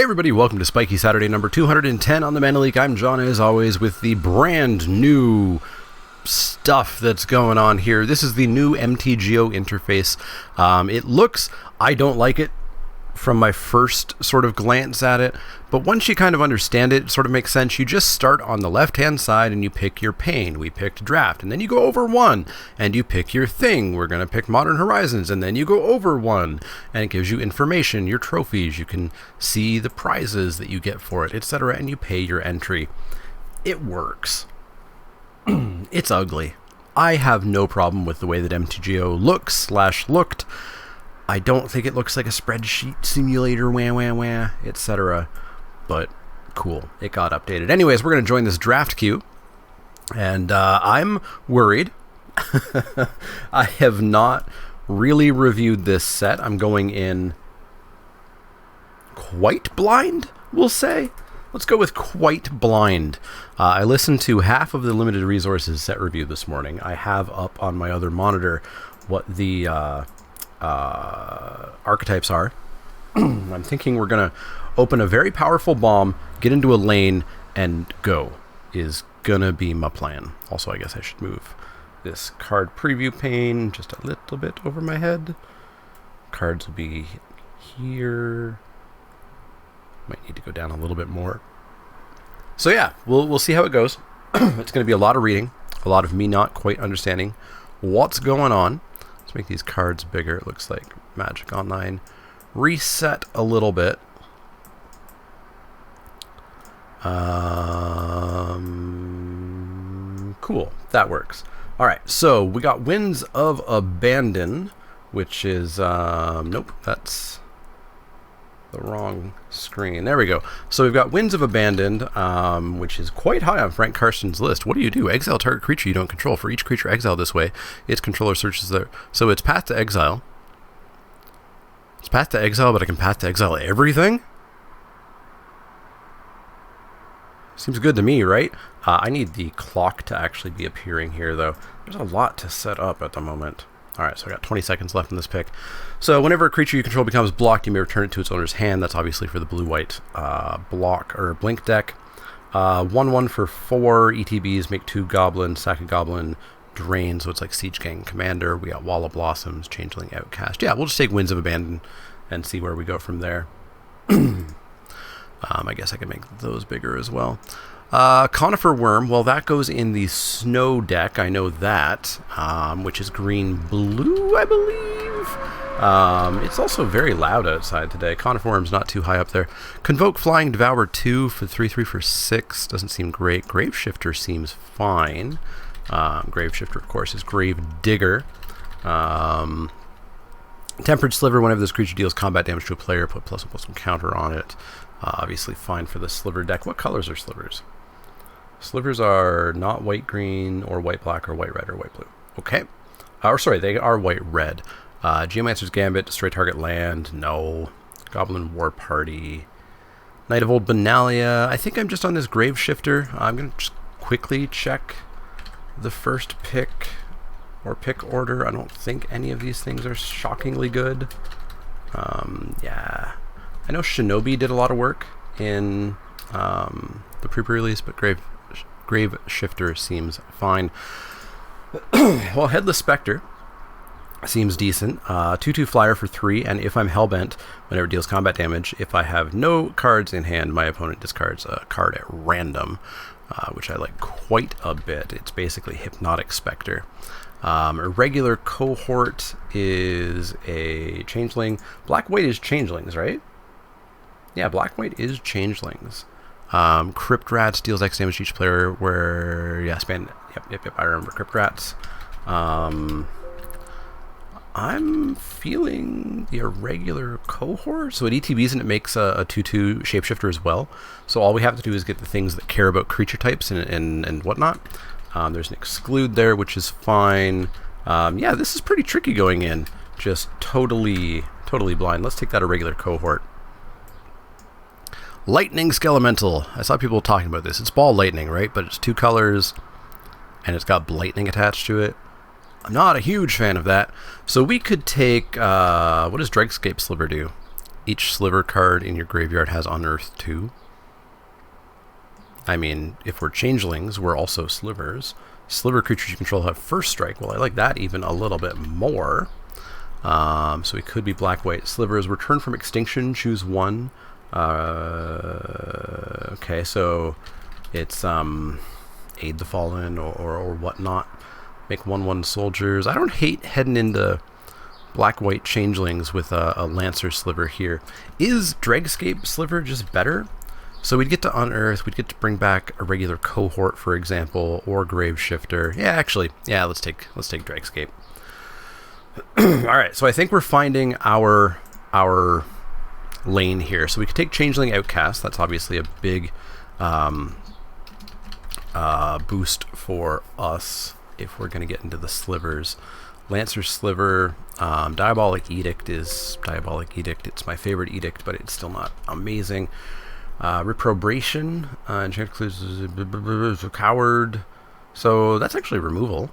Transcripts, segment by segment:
everybody, welcome to Spikey Saturday number 210 on the Leek. I'm John, as always, with the brand new stuff that's going on here. This is the new MTGO interface. I don't like it from my first sort of glance at it, but once you kind of understand it, it sort of makes sense. You just start on the left-hand side and you pick your pane. We picked draft, and then you go over one, and you pick your thing. We're going to pick Modern Horizons, and then you go over one, and it gives you information, your trophies. You can see the prizes that you get for it, etc., and you pay your entry. It works. It's ugly. I have no problem with the way that MTGO looked. I don't think it looks like a spreadsheet simulator, etc. But cool, it got updated. Anyways, we're going to join this draft queue, and I'm worried. I have not really reviewed this set. I'm going in quite blind, we'll say. Let's go with quite blind. I listened to half of the Limited Resources set review this morning. I have up on my other monitor what the archetypes are. I'm thinking we're going to open a very powerful bomb, get into a lane, and go is going to be my plan. Also, I guess I should move this card preview pane just a little bit over my head. Cards will be here. Might need to go down a little bit more. So yeah, we'll see how it goes. It's going to be a lot of reading, a lot of me not quite understanding what's going on. Let's make these cards bigger. It looks like Magic Online reset a little bit. Cool, that works. All right, so we got Winds of Abandon, which is nope, that's the wrong screen. There we go. So we've got Winds of Abandoned, which is quite high on Frank Carson's list. What do? Exile target creature you don't control. For each creature exiled this way, its controller searches there. So it's path to exile. It's path to exile, but I can path to exile everything? Seems good to me, right? I need the clock to actually be appearing here, though. There's a lot to set up at the moment. Alright, so I got 20 seconds left in this pick. So whenever a creature you control becomes blocked, you may return it to its owner's hand. That's obviously for the blue-white block or blink deck. 1/1 for 4 ETBs, make 2 goblin, sack a goblin, drain, so it's like Siege Gang Commander. We got Wall of Blossoms, Changeling Outcast. Yeah, we'll just take Winds of Abandon and see where we go from there. I guess I can make those bigger as well. Conifer Worm, well, that goes in the Snow deck. I know that, which is green-blue, I believe. It's also very loud outside today. Conifer Worm's not too high up there. Convoke Flying Devour 2 for 3/3 for 6. Doesn't seem great. Graveshifter seems fine. Graveshifter, of course, is Grave Digger. Tempered Sliver, whenever this creature deals combat damage to a player, put +1/+1 counter on it. Obviously fine for the Sliver deck. What colors are Slivers? Slivers are not white-green or white-black or white-red or white-blue. Okay. Or sorry, they are white-red. Geomancer's Gambit, destroy target land. No. Goblin War Party. Knight of Old Benalia. I think I'm just on this Graveshifter. I'm going to just quickly check the first pick or pick order. I don't think any of these things are shockingly good. Yeah. I know Shinobi did a lot of work in the pre-release, but Grave Shifter seems fine. Well, Headless Spectre seems decent. 2/2 flyer for 3, and if I'm Hellbent, whenever it deals combat damage, if I have no cards in hand, my opponent discards a card at random, which I like quite a bit. It's basically Hypnotic Spectre. A regular cohort is a Changeling. Black-white is Changelings, right? Yeah, Black-white is Changelings. Crypt Rats deals X damage to each player where... Yeah, span... Yep, I remember Crypt Rats. I'm feeling the irregular cohort. So it ETBs and it makes a 2/2 Shapeshifter as well. So all we have to do is get the things that care about creature types and whatnot. There's an Exclude there, which is fine. Yeah, this is pretty tricky going in. Just totally blind. Let's take that irregular cohort. Lightning Skelemental. I saw people talking about this. It's ball lightning, right? But it's 2 colors, and it's got lightning attached to it. I'm not a huge fan of that. So we could take... what does Dregscape Sliver do? each sliver card in your graveyard has Unearth too. I mean, if we're changelings, we're also slivers. Sliver creatures you control have first strike. Well, I like that even a little bit more. So we could be black-white slivers. Return from extinction, choose one. Okay, so it's aid the fallen or whatnot. Make 1/1 soldiers. I don't hate heading into black-white changelings with a Lancer sliver here. Is Dregscape sliver just better? So we'd get to unearth, we'd get to bring back a regular cohort, for example, or Grave Shifter. Yeah, actually, yeah, let's take Dregscape. Alright, so I think we're finding our lane here. So we could take Changeling Outcast. That's obviously a big boost for us if we're going to get into the slivers. Lancer Sliver, Diabolic Edict is Diabolic Edict. It's my favorite edict, but it's still not amazing. Reprobation, enchant includes a coward, so that's actually removal.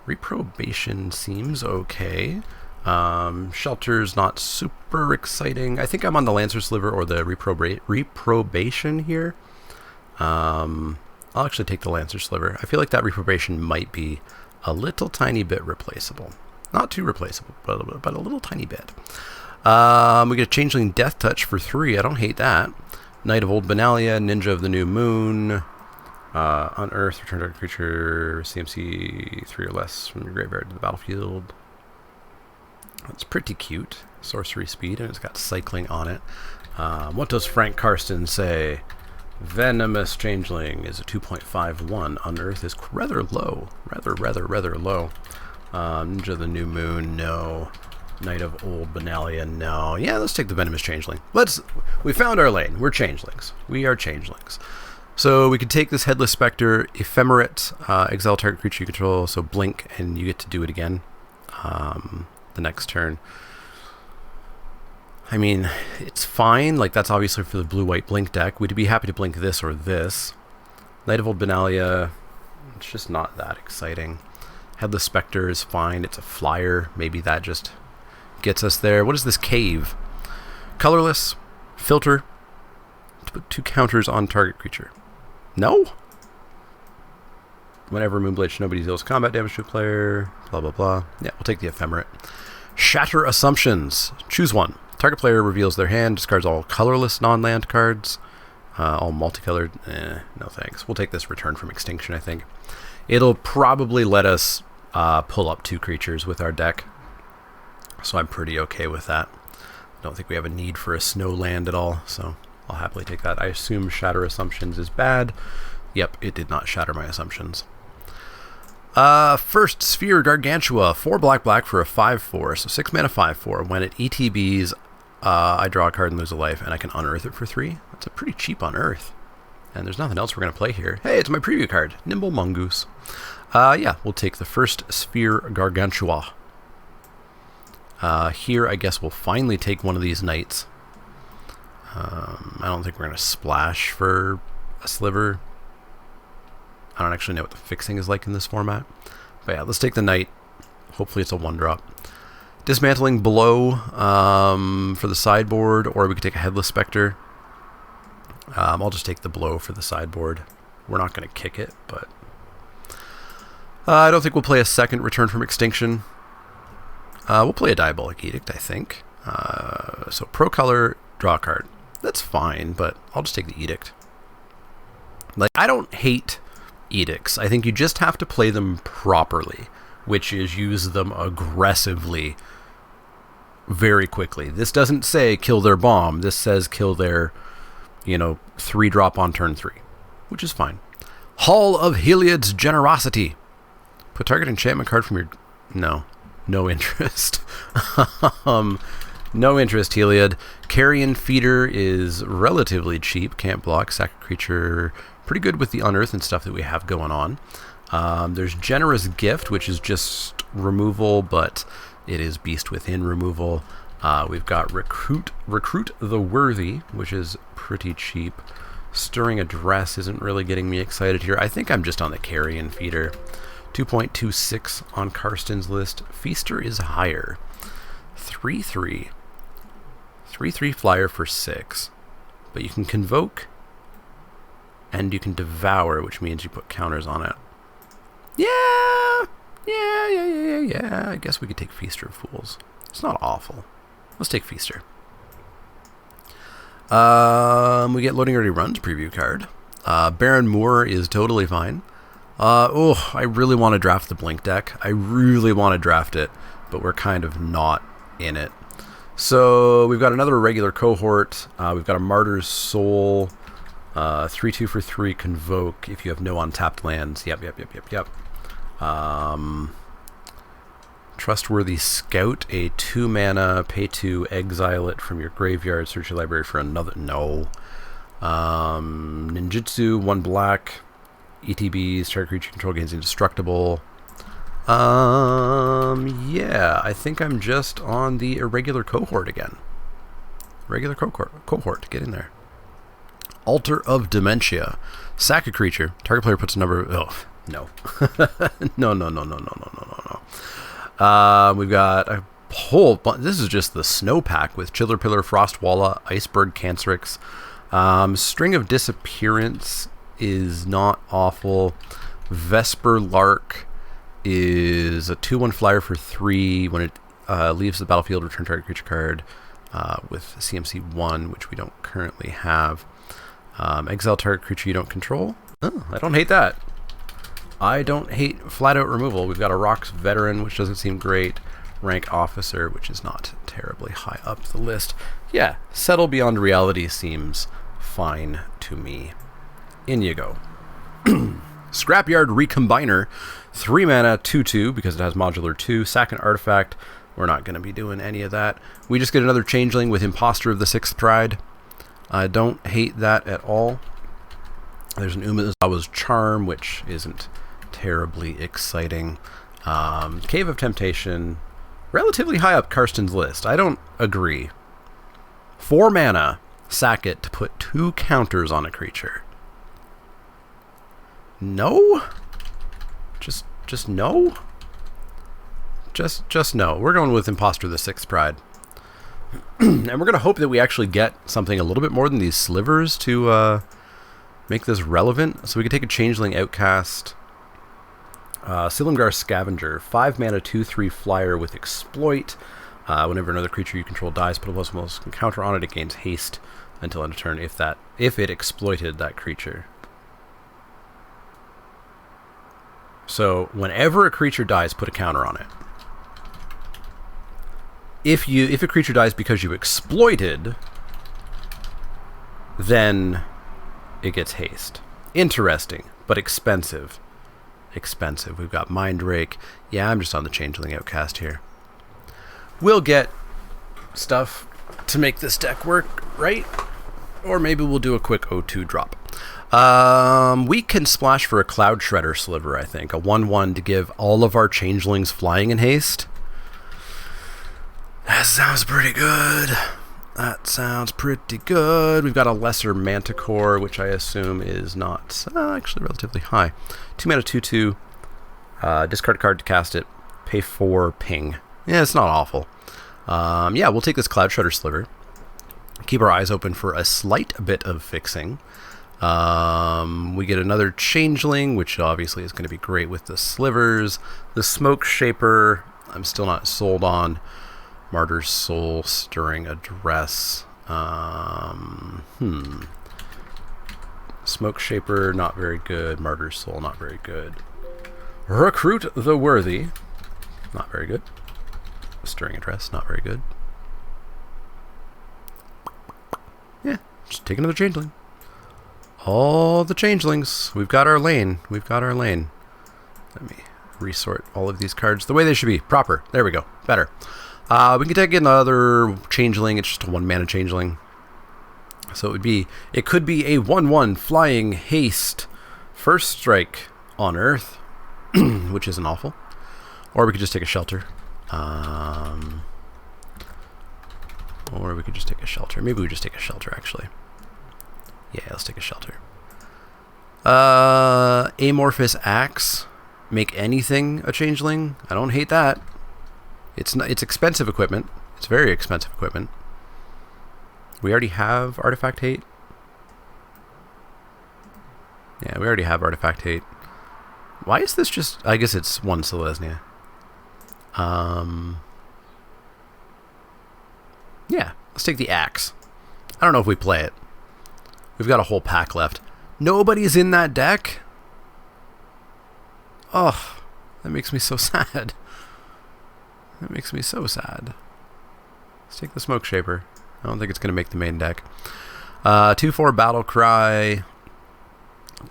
Reprobation seems okay. Shelter's not super exciting. I think I'm on the Lancer Sliver or the Reprobation here. I'll actually take the Lancer Sliver. I feel like that Reprobation might be a little tiny bit replaceable. Not too replaceable, but a little tiny bit. We get a Changeling Death Touch for 3. I don't hate that. Knight of Old Benalia, Ninja of the New Moon. Unearth, return target creature, CMC 3 or less from your graveyard to the battlefield. That's pretty cute. Sorcery speed, and it's got cycling on it. What does Frank Karsten say? Venomous Changeling is a 2.51. Unearth is rather low. Rather low. Ninja of the New Moon, no. Knight of Old Benalia, no. Yeah, let's take the Venomous Changeling. We found our lane. We're changelings. We are changelings. So we could take this Headless Spectre, Ephemerate, exile target creature you control, so blink, and you get to do it again the next turn. I mean, it's fine. Like, that's obviously for the blue-white blink deck. We'd be happy to blink this or this. Knight of Old Benalia, it's just not that exciting. Headless Spectre is fine. It's a flyer. Maybe that just gets us there. What is this cave? Colorless, filter, to put 2 counters on target creature. No? Whenever Moonblade Shinobi deals combat damage to a player, blah, blah, blah. Yeah, we'll take the Ephemerate. Shatter Assumptions. Choose one. Target player reveals their hand, discards all colorless non-land cards. All multicolored. No thanks. We'll take this Return from Extinction, I think. It'll probably let us pull up 2 creatures with our deck. So I'm pretty okay with that. I don't think we have a need for a snow land at all, so I'll happily take that. I assume Shatter Assumptions is bad. Yep, it did not shatter my assumptions. First Sphere Gargantua, 4 black for a 5/4, so 6 mana 5/4. When it ETBs, I draw a card and lose a life, and I can unearth it for 3. That's a pretty cheap unearth. And there's nothing else we're going to play here. Hey, it's my preview card, Nimble Mongoose. Yeah, we'll take the first Sphere Gargantua. Here, I guess we'll finally take one of these knights. I don't think we're going to splash for a sliver. I don't actually know what the fixing is like in this format. But yeah, let's take the knight. Hopefully it's a 1-drop. Dismantling Blow for the sideboard, or we could take a Headless Spectre. I'll just take the Blow for the sideboard. We're not going to kick it, but I don't think we'll play a second Return from Extinction. We'll play a Diabolic Edict, I think. So Pro Color, draw a card. That's fine, but I'll just take the Edict. Like, I don't hate edicts. I think you just have to play them properly, which is use them aggressively very quickly. This doesn't say kill their bomb. This says kill their, 3-drop on turn 3, which is fine. Hall of Heliod's Generosity. Put target enchantment card from your... No interest. No interest, Heliod. Carrion Feeder is relatively cheap. Can't block. Sack a creature. Pretty good with the unearth and stuff that we have going on. There's Generous Gift, which is just removal, but it is Beast Within removal. We've got Recruit the Worthy, which is pretty cheap. Stirring Address isn't really getting me excited here. I think I'm just on the Carrion Feeder. 2.26 on Karsten's list. Feaster is higher. 3/3. 3/3 flyer for 6. But you can convoke and you can devour, which means you put counters on it. Yeah! I guess we could take Feaster of Fools. It's not awful. Let's take Feaster. We get Loading Ready Runs preview card. Baron Moore is totally fine. I really want to draft the Blink deck. I really want to draft it, but we're kind of not in it. So we've got another regular cohort. We've got a Martyr's Soul. 3/2 for 3 convoke if you have no untapped lands. Yep. Trustworthy Scout, a 2 mana, pay 2, exile it from your graveyard, search your library for another. No. Ninjutsu, 1 black. ETBs, target creature control gains indestructible. Yeah, I think I'm just on the irregular cohort again. Regular cohort, get in there. Altar of Dementia. Sack a creature. Target player puts a number. Oh, no. No. We've got a whole bunch. This is just the snow pack with Chiller Pillar, Frostwalla, Iceberg, Cancerix. String of Disappearance is not awful. Vesper Lark is a 2/1 flyer for 3. When it leaves the battlefield, return target creature card with CMC 1, which we don't currently have. Exile target creature you don't control. Oh, I don't hate that. I don't hate flat out removal. We've got a Rocks Veteran, which doesn't seem great. Rank Officer, which is not terribly high up the list. Yeah, Settle Beyond Reality seems fine to me. In you go. Scrapyard Recombiner. 3 mana, 2/2, because it has modular 2. Sack an artifact. We're not going to be doing any of that. We just get another Changeling with Imposter of the 6th Pride. I don't hate that at all. There's an Umazawa's Charm, which isn't terribly exciting. Cave of Temptation, relatively high up Karsten's list. I don't agree. 4 mana, sack it to put 2 counters on a creature. No? Just no? Just no. We're going with Imposter of the 6th Pride. And we're going to hope that we actually get something a little bit more than these slivers to make this relevant. So we can take a Changeling Outcast. Silumgar Scavenger. 5 mana, 2/3 flyer with Exploit. Whenever another creature you control dies, put a +1/+ counter on it. It gains haste until end of turn if it exploited that creature. So whenever a creature dies, put a counter on it. If a creature dies because you exploited, then it gets haste. Interesting, but expensive. We've got Mindrake. Yeah, I'm just on the Changeling Outcast here. We'll get stuff to make this deck work, right? Or maybe we'll do a quick O2 drop. We can splash for a Cloud Shredder Sliver, I think. A 1/1 to give all of our Changelings flying in haste. That sounds pretty good. We've got a Lesser Manticore, which I assume is not actually relatively high. 2 mana, 2/2. Discard a card to cast it. Pay 4, ping. Yeah, it's not awful. Yeah, we'll take this Cloud Shredder Sliver. Keep our eyes open for a slight bit of fixing. We get another Changeling, which obviously is going to be great with the slivers. The Smoke Shaper, I'm still not sold on. Martyr's Soul, Stirring Address. Smoke Shaper, not very good. Martyr's Soul, not very good. Recruit the Worthy, not very good. Stirring Address, not very good. Yeah, just take another Changeling. All the Changelings. We've got our lane. Let me resort all of these cards the way they should be. Proper. There we go. Better. We can take another Changeling. It's just a 1 mana Changeling. So it could be a 1/1 flying haste first strike on Earth, which isn't awful. Or we could just take a Shelter. Maybe we just take a Shelter, actually. Yeah, let's take a Shelter. Amorphous Axe. Make anything a Changeling. I don't hate that. It's expensive equipment. It's very expensive equipment. We already have Artifact Hate. Yeah, we already have Artifact Hate. Why is this just... I guess it's one Selesnya. Yeah, let's take the Axe. I don't know if we play it. We've got a whole pack left. Nobody's in that deck? Oh, that makes me so sad. That makes me so sad. Let's take the Smoke Shaper. I don't think it's going to make the main deck. 2/4 Battle Cry.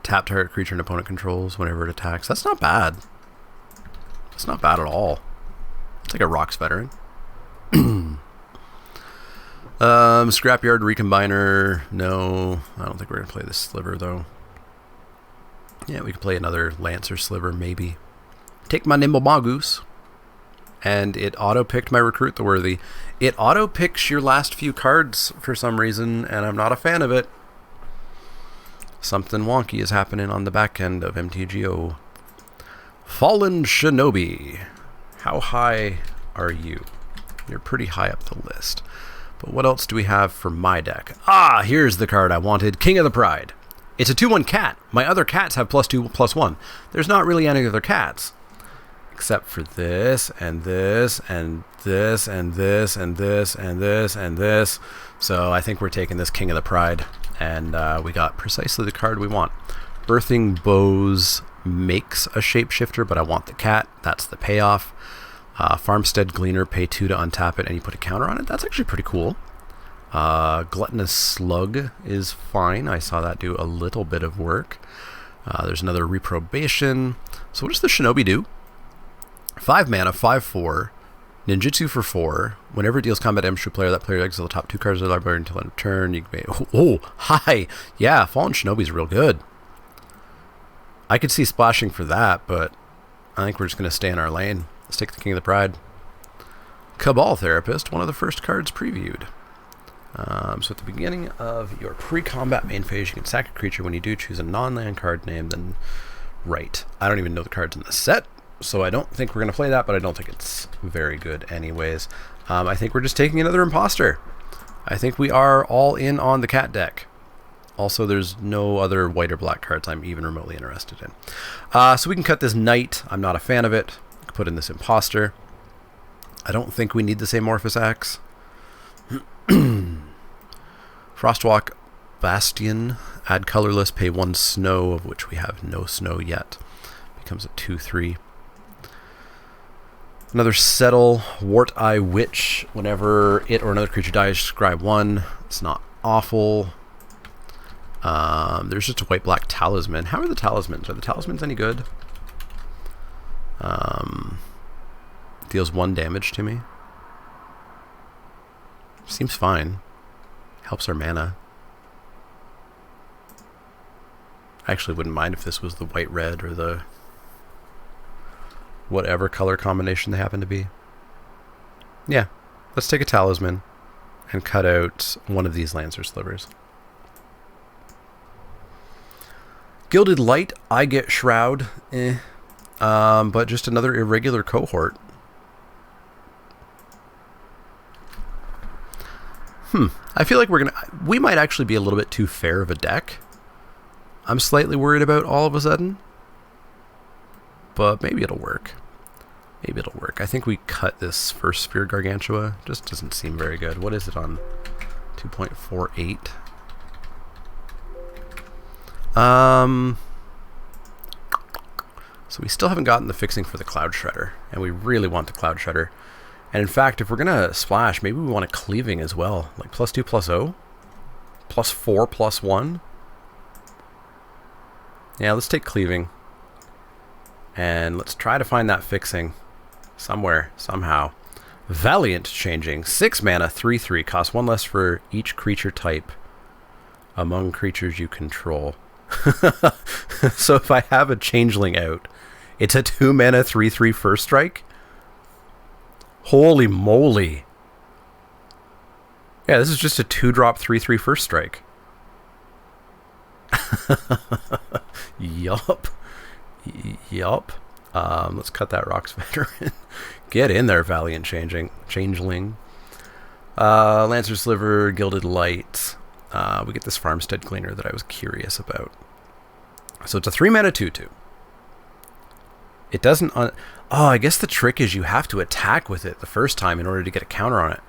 Tap target creature and opponent controls whenever it attacks. That's not bad. That's not bad at all. It's like a Rocks Veteran. Scrapyard Recombiner. No, I don't think we're going to play this Sliver, though. Yeah, we could play another Lancer Sliver, maybe. Take my Nimble Mongoose. And it auto-picked my Recruit the Worthy. It auto-picks your last few cards for some reason, and I'm not a fan of it. Something wonky is happening on the back end of MTGO. Fallen Shinobi. How high are you? You're pretty high up the list. But what else do we have for my deck? Ah, here's the card I wanted. King of the Pride. It's a 2/1 cat. My other cats have +2/+1. There's not really any other cats. Except for this, and this, and this, and this, and this, and this, and this. So I think we're taking this King of the Pride. And we got precisely the card we want. Birthing Bows makes a shapeshifter, but I want the cat. That's the payoff. Farmstead Gleaner, pay 2 to untap it, and you put a counter on it. That's actually pretty cool. Gluttonous Slug is fine. I saw that do a little bit of work. There's another Reprobation. So what does the Shinobi do? 5 mana, 5/4. Ninjutsu for 4. Whenever it deals combat damage to a player, that player exile the top 2 cards of the library until end of turn. You can oh, hi! Yeah, Fallen Shinobi's real good. I could see splashing for that, but I think we're just going to stay in our lane. Let's take the King of the Pride. Cabal Therapist, one of the first cards previewed. So at the beginning of your pre-combat main phase, you can sack a creature. When you do, choose a non-land card name, then right. I don't even know the cards in the set, so I don't think we're going to play that, but I don't think it's very good anyways. I think we're just taking another Imposter. I think we are all in on the cat deck. Also, there's no other white or black cards I'm even remotely interested in. So we can cut this Knight. I'm not a fan of it. Put in this Imposter. I don't think we need this Amorphous Axe. Frostwalk Bastion. Add colorless, pay 1 snow, of which we have no snow yet. Becomes a 2/3. Another Settle. Wart Eye Witch. Whenever it or another creature dies, scry 1. It's not awful. There's just a white-black Talisman. How are the Talismans? Are the Talismans any good? Deals 1 damage to me. Seems fine. Helps our mana. I actually wouldn't mind if this was the white-red or the whatever color combination they happen to be. Yeah, let's take a Talisman and cut out one of these Lancer Slivers. Gilded Light, I get Shroud. But just another irregular cohort. I feel like we might actually be a little bit too fair of a deck. I'm slightly worried about all of a sudden. But maybe it'll work. Maybe it'll work. I think we cut this first Sphere Gargantua. Just doesn't seem very good. What is it on 2.48? So we still haven't gotten the fixing for the Cloud Shredder, and we really want the Cloud Shredder. And in fact, if we're gonna splash, maybe we want a Cleaving as well, like +2 +0, +4 +1. Yeah, let's take Cleaving, and let's try to find that fixing somewhere, somehow. Valiant Changing, 6 mana, 3/3, costs 1 less for each creature type among creatures you control. So if I have a Changeling out, it's a 2 mana 3/3 first strike. Holy moly. Yeah, this is just a 2-drop 3/3 first strike. Yup. Yup. Let's cut that Rocks Veteran. Get in there, Valiant Changeling. Lancer Sliver, Gilded Light. We get this Farmstead Cleaner that I was curious about. So it's a 3-mana 2/2. It doesn't... I guess the trick is you have to attack with it the first time in order to get a counter on it.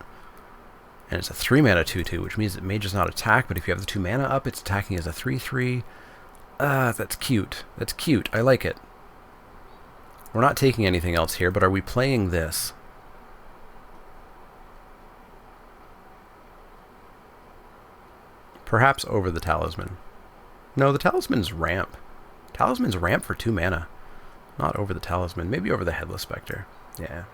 And it's a 3-mana 2/2, which means it may just not attack, but if you have the 2 mana up, it's attacking as a 3/3. That's cute. That's cute. I like it. We're not taking anything else here, but are we playing this? Perhaps over the Talisman. No, the Talisman's ramp. Talisman's ramp for 2 mana. Not over the Talisman. Maybe over the Headless Spectre. Yeah.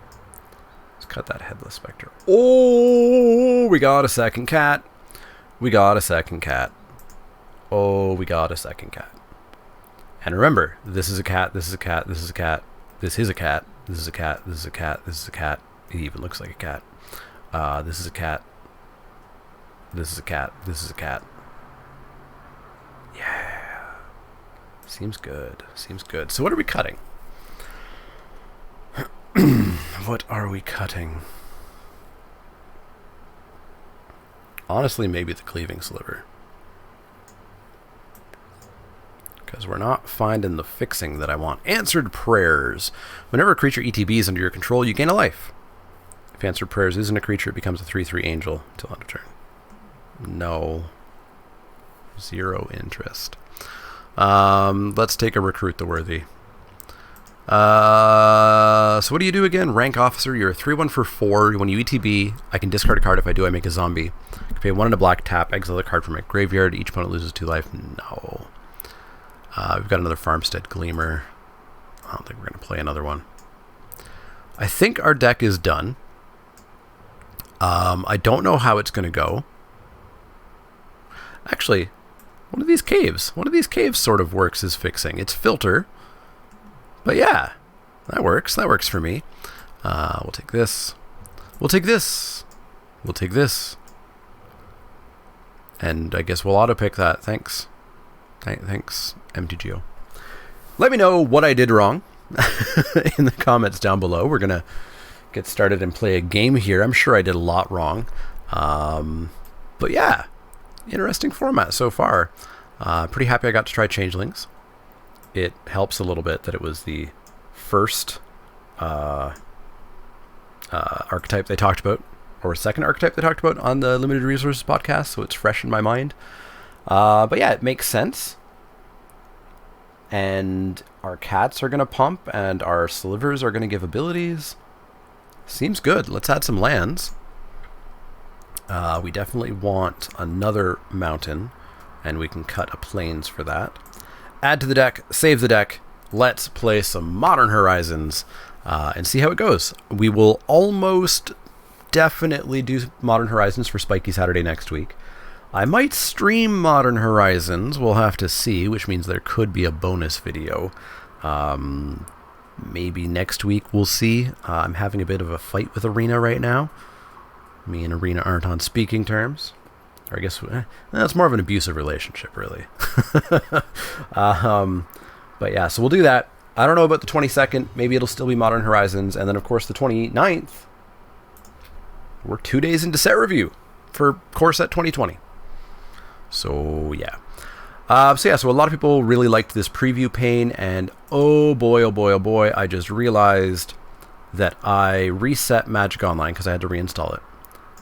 Let's cut that Headless Spectre. Oh, we got a second cat. We got a second cat. Oh, we got a second cat. And remember, this is a cat, this is a cat, this is a cat, this is a cat, this is a cat, this is a cat, this is a cat. He even looks like a cat. This is a cat. This is a cat. This is a cat. Yeah. Seems good. Seems good. So what are we cutting? What are we cutting? Honestly, maybe the Cleaving Sliver. Because we're not finding the fixing that I want. Answered Prayers. Whenever a creature ETB is under your control, you gain a life. If Answered Prayers isn't a creature, it becomes a 3/3 angel until end of turn. No. 0 interest. Let's take a Recruit the Worthy. So what do you do again? Rank Officer. You're a 3/1 for 4. When you ETB, I can discard a card. If I do, I make a zombie. I can pay 1 and a black, tap, exile a card from my graveyard. Each opponent loses 2 life. No. We've got another Farmstead Gleamer. I don't think we're going to play another one. I think our deck is done. I don't know how it's going to go. Actually, one of these caves sort of works as fixing. It's Filter. But yeah, that works. That works for me. We'll take this. We'll take this. We'll take this. And I guess we'll auto-pick that. Thanks. Thanks, MTGO. Let me know what I did wrong in the comments down below. We're going to get started and play a game here. I'm sure I did a lot wrong. But yeah, interesting format so far. Pretty happy I got to try Changelings. It helps a little bit that it was the first archetype they talked about, or second archetype they talked about on the Limited Resources podcast, so it's fresh in my mind. But yeah, it makes sense. And our cats are going to pump, and our slivers are going to give abilities. Seems good. Let's add some lands. We definitely want another mountain, and we can cut a plains for that. Add to the deck, save the deck. Let's play some Modern Horizons and see how it goes. We will almost definitely do Modern Horizons for Spikey Saturday next week. I might stream Modern Horizons, we'll have to see, which means there could be a bonus video. Maybe next week, we'll see. I'm having a bit of a fight with Arena right now. Me and Arena aren't on speaking terms. Or I guess that's more of an abusive relationship, really. But yeah, so we'll do that. I don't know about the 22nd. Maybe it'll still be Modern Horizons. And then, of course, the 29th, we're 2 days into set review for Core Set 2020. So yeah. So a lot of people really liked this preview pane, and oh boy, I just realized that I reset Magic Online because I had to reinstall it,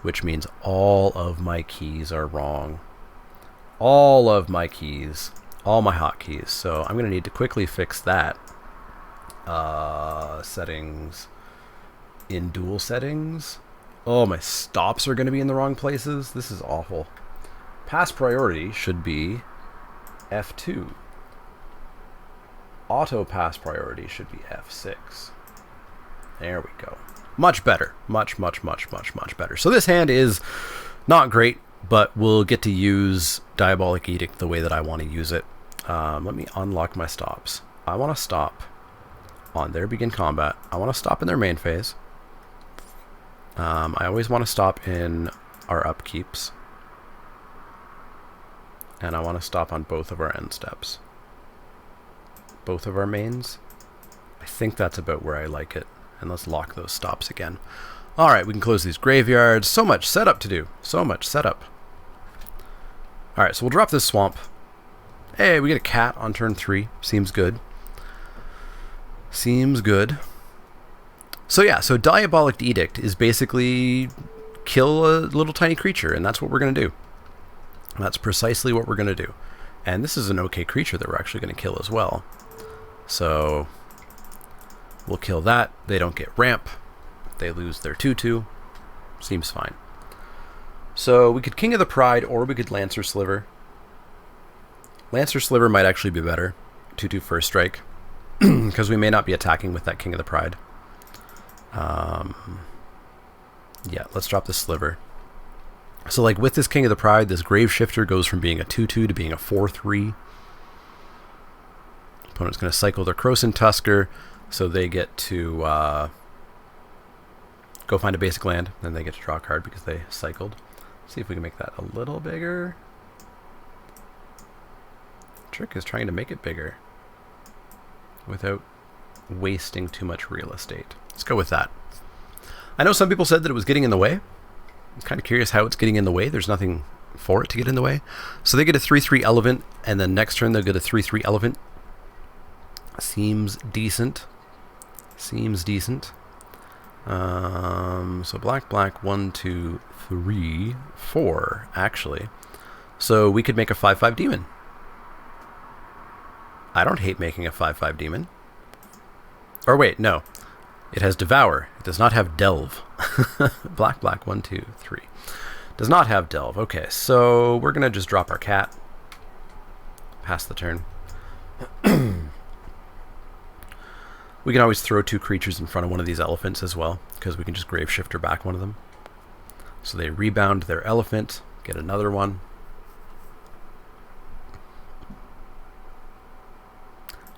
which means all of my keys are wrong. All of my keys, all my hotkeys. So I'm going to need to quickly fix that. Settings, in dual settings. Oh, my stops are going to be in the wrong places. This is awful. Pass priority should be F2. Auto pass priority should be F6. There we go. Much better. Much better. So this hand is not great, but we'll get to use Diabolic Edict the way that I want to use it. Let me unlock my stops. I want to stop on their begin combat. I want to stop in their main phase. I always want to stop in our upkeeps. And I want to stop on both of our end steps. Both of our mains. I think that's about where I like it. And let's lock those stops again. Alright, we can close these graveyards. So much setup to do. So much setup. Alright, so we'll drop this swamp. Hey, we get a cat on turn 3. Seems good. Seems good. So yeah, so Diabolic Edict is basically kill a little tiny creature, and that's what we're going to do. That's precisely what we're going to do. And this is an okay creature that we're actually going to kill as well. So we'll kill that. They don't get ramp. They lose their 2/2. Seems fine. So we could King of the Pride, or we could Lancer Sliver. Lancer Sliver might actually be better. 2/2 first strike. Because we may not be attacking with that King of the Pride. Yeah, let's drop the Sliver. So like with this King of the Pride, this Grave Shifter goes from being a 2/2 to being a 4/3. Opponent's going to cycle their Krosan Tusker, so they get to go find a basic land, then they get to draw a card because they cycled. See if we can make that a little bigger. Trick is trying to make it bigger without wasting too much real estate. Let's go with that. I know some people said that it was getting in the way. I'm kind of curious how it's getting in the way. There's nothing for it to get in the way. So they get a 3/3 Elephant, and then next turn they'll get a 3/3 Elephant. Seems decent. Seems decent. So black, 1, 2, 3, 4, actually. So we could make a 5/5 demon. I don't hate making a 5/5 demon. Or wait, no. It has Devour. It does not have Delve. black, 1, 2, 3. Does not have Delve. Okay, so we're going to just drop our cat. Pass the turn. We can always throw 2 creatures in front of one of these elephants as well, because we can just Grave Shifter back one of them. So they rebound their elephant, get another one.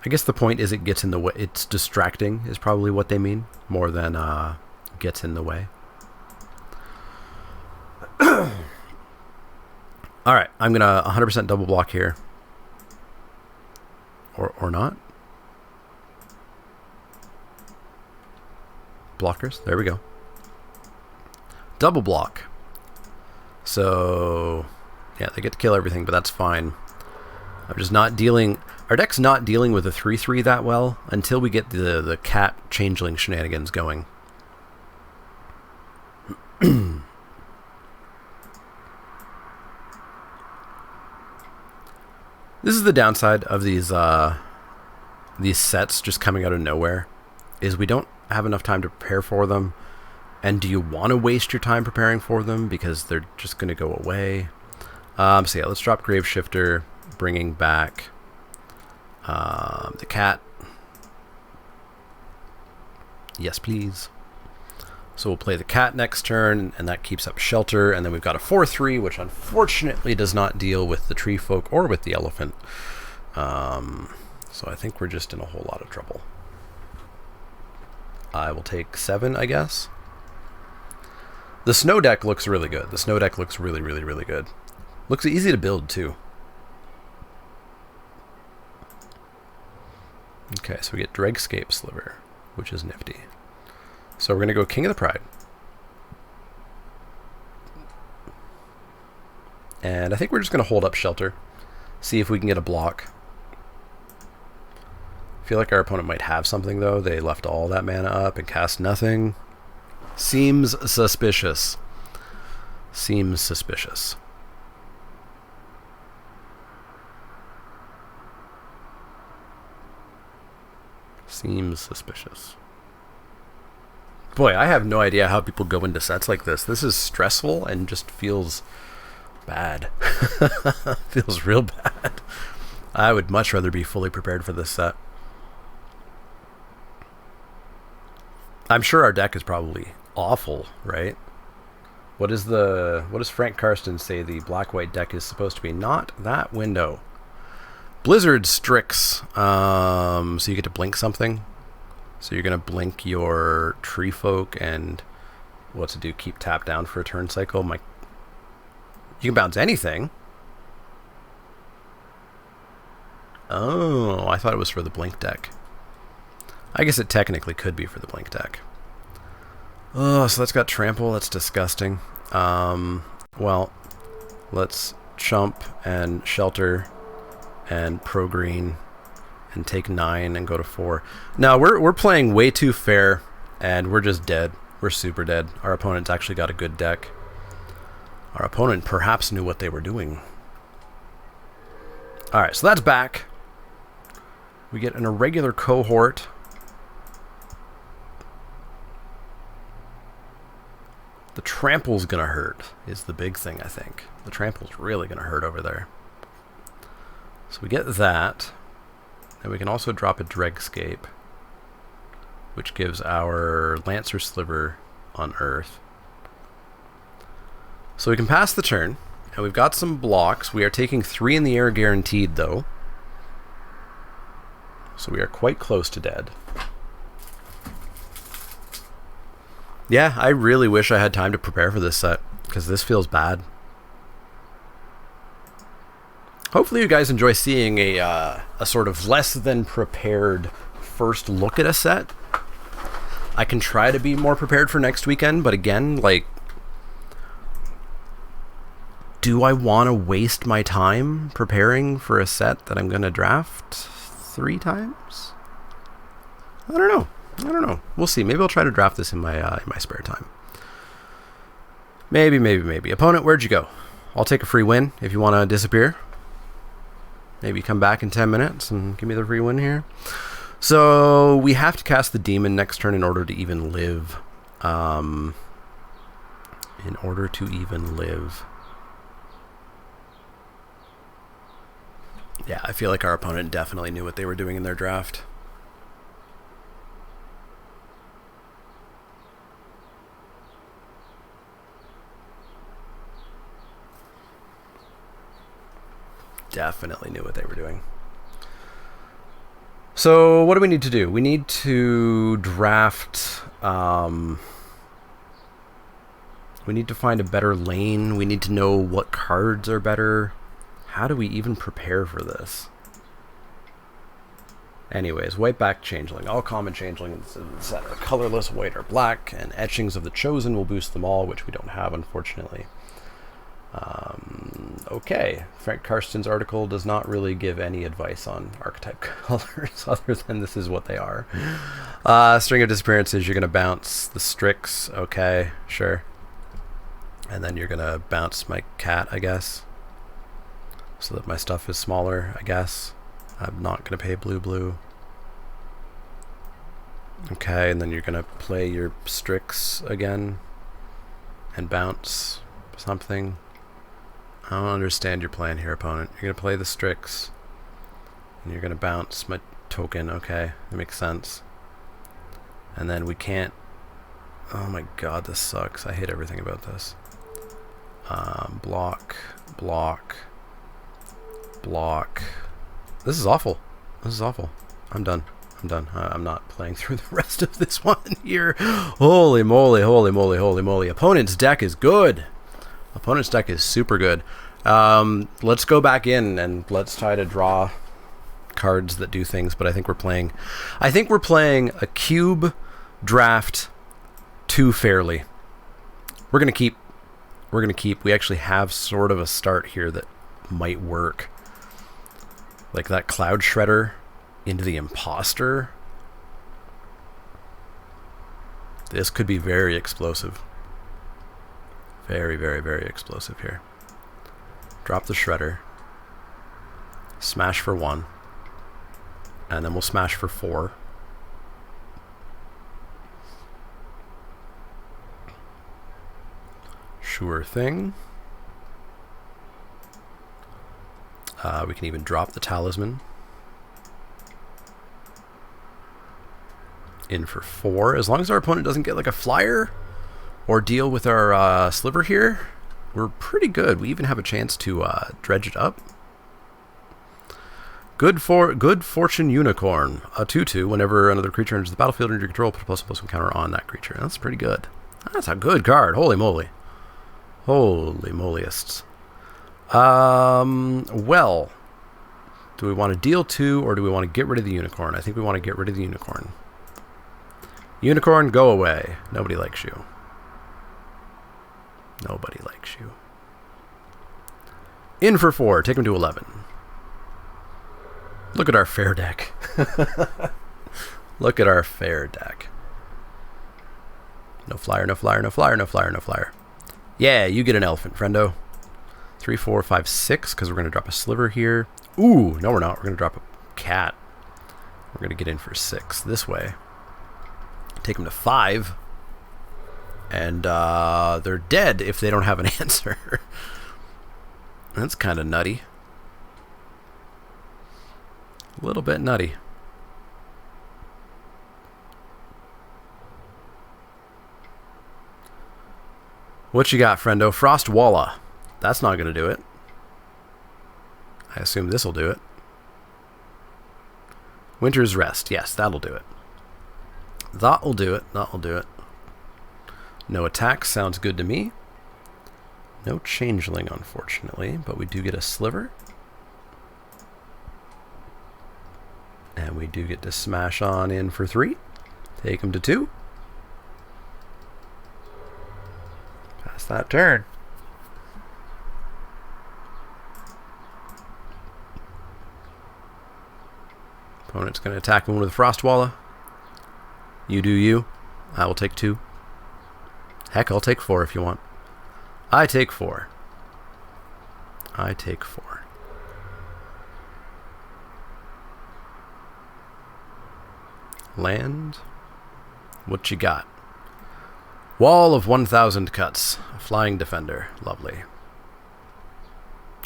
I guess the point is it gets in the way. It's distracting is probably what they mean, more than gets in the way. Alright, I'm going to 100% double block here. Or not. Blockers, there we go. Double block. So, yeah, they get to kill everything, but that's fine. I'm just not dealing... Our deck's not dealing with a 3/3 that well until we get the cat changeling shenanigans going. This is the downside of these sets just coming out of nowhere, is we don't have enough time to prepare for them. And do you want to waste your time preparing for them because they're just going to go away? So yeah, let's drop Grave Shifter, bringing back the cat. Yes, please. So we'll play the cat next turn, and that keeps up shelter. And then we've got a 4/3, which unfortunately does not deal with the tree folk or with the elephant. So I think we're just in a whole lot of trouble. I will take 7, I guess. The snow deck looks really good. The snow deck looks really, really, really good. Looks easy to build, too. Okay, so we get Dregscape Sliver, which is nifty. So we're going to go King of the Pride. And I think we're just going to hold up shelter. See if we can get a block. I feel like our opponent might have something, though. They left all that mana up and cast nothing. Seems suspicious. Seems suspicious. Seems suspicious. Boy, I have no idea how people go into sets like this. This is stressful and just feels bad. Feels real bad. I would much rather be fully prepared for this set. I'm sure our deck is probably awful, right? What does Frank Karsten say the black-white deck is supposed to be? Not that window. Blizzard Strix. So you get to blink something. So you're going to blink your Tree Folk and what's it do? Keep tap down for a turn cycle. You can bounce anything. Oh, I thought it was for the blink deck. I guess it technically could be for the blink deck. Oh, so that's got trample. That's disgusting. Well, let's chump and shelter and pro green and take 9 and go to 4. Now we're playing way too fair, and we're just dead. We're super dead. Our opponent's actually got a good deck. Our opponent perhaps knew what they were doing. All right, so that's back. We get an irregular cohort. The trample's gonna hurt is the big thing, I think. The trample's really gonna hurt over there. So we get that. And we can also drop a Dregscape, which gives our Lancer Sliver on Earth. So we can pass the turn, and we've got some blocks. We are taking 3 in the air guaranteed, though. So we are quite close to dead. Yeah, I really wish I had time to prepare for this set, because this feels bad. Hopefully you guys enjoy seeing a sort of less than prepared first look at a set. I can try to be more prepared for next weekend, but again, like, do I want to waste my time preparing for a set that I'm going to draft 3 times? I don't know. We'll see. Maybe I'll try to draft this in my spare time. Maybe. Opponent, where'd you go? I'll take a free win if you want to disappear. Maybe come back in 10 minutes and give me the free win here. So we have to cast the demon next turn in order to even live. Yeah, I feel like our opponent definitely knew what they were doing in their draft. Definitely knew what they were doing. So what do we need to do? We need to draft... we need to find a better lane. We need to know what cards are better. How do we even prepare for this? Anyways, white back changeling. All common changelings that are colorless, white or black, and etchings of the chosen will boost them all, which we don't have, unfortunately. Okay, Frank Karsten's article does not really give any advice on archetype colors other than this is what they are. String of disappearances, you're going to bounce the Strix. Okay, sure. And then you're going to bounce my cat, I guess, so that my stuff is smaller, I guess. I'm not going to pay blue. Okay, and then you're going to play your Strix again and bounce something. I don't understand your plan here, opponent. You're going to play the Strix, and you're going to bounce my token. Okay, that makes sense. And then we can't... Oh my god, this sucks. I hate everything about this. Block. This is awful. I'm done. I'm not playing through the rest of this one here. Holy moly. Opponent's deck is good. Opponent's deck is super good. Let's go back in and let's try to draw cards that do things, but I think we're playing a cube draft too fairly. We're gonna keep. We actually have sort of a start here that might work. Like that Cloud Shredder into the Imposter. This could be very explosive. Very, very, very explosive here. Drop the Shredder. Smash for 1. And then we'll smash for 4. Sure thing. We can even drop the Talisman. In for 4. As long as our opponent doesn't get like a flyer or deal with our sliver here, we're pretty good. We even have a chance to dredge it up. Good Fortune Unicorn. A 2/2. Whenever another creature enters the battlefield under your control, put a +1/+1 counter on that creature. That's pretty good. That's a good card. Holy moly. Holy molyists. Well, do we want to deal 2 or do we want to get rid of the unicorn? I think we want to get rid of the unicorn. Unicorn, go away. Nobody likes you. Nobody likes you. In for 4. Take him to 11. Look at our fair deck. Look at our fair deck. No flyer, no flyer, no flyer, no flyer, no flyer. Yeah, you get an elephant, friendo. 3, 4, 5, 6, because we're going to drop a sliver here. Ooh, no we're not. We're going to drop a cat. We're going to get in for 6 this way. Take them to 5. And they're dead if they don't have an answer. That's kind of nutty. A little bit nutty. What you got, friendo? Frost Walla. That's not going to do it. I assume this will do it. Winter's Rest. Yes, that'll do it. That'll do it. That'll do it. No attack. Sounds good to me. No changeling, unfortunately, but we do get a sliver. And we do get to smash on in for 3. Take him to 2. Pass that turn. Opponent's going to attack him with a Frostwalla. You do you. I will take 2. Heck, I'll take 4 if you want. I take 4. I take 4. Land. What you got? Wall of 1,000 cuts. A flying defender. Lovely.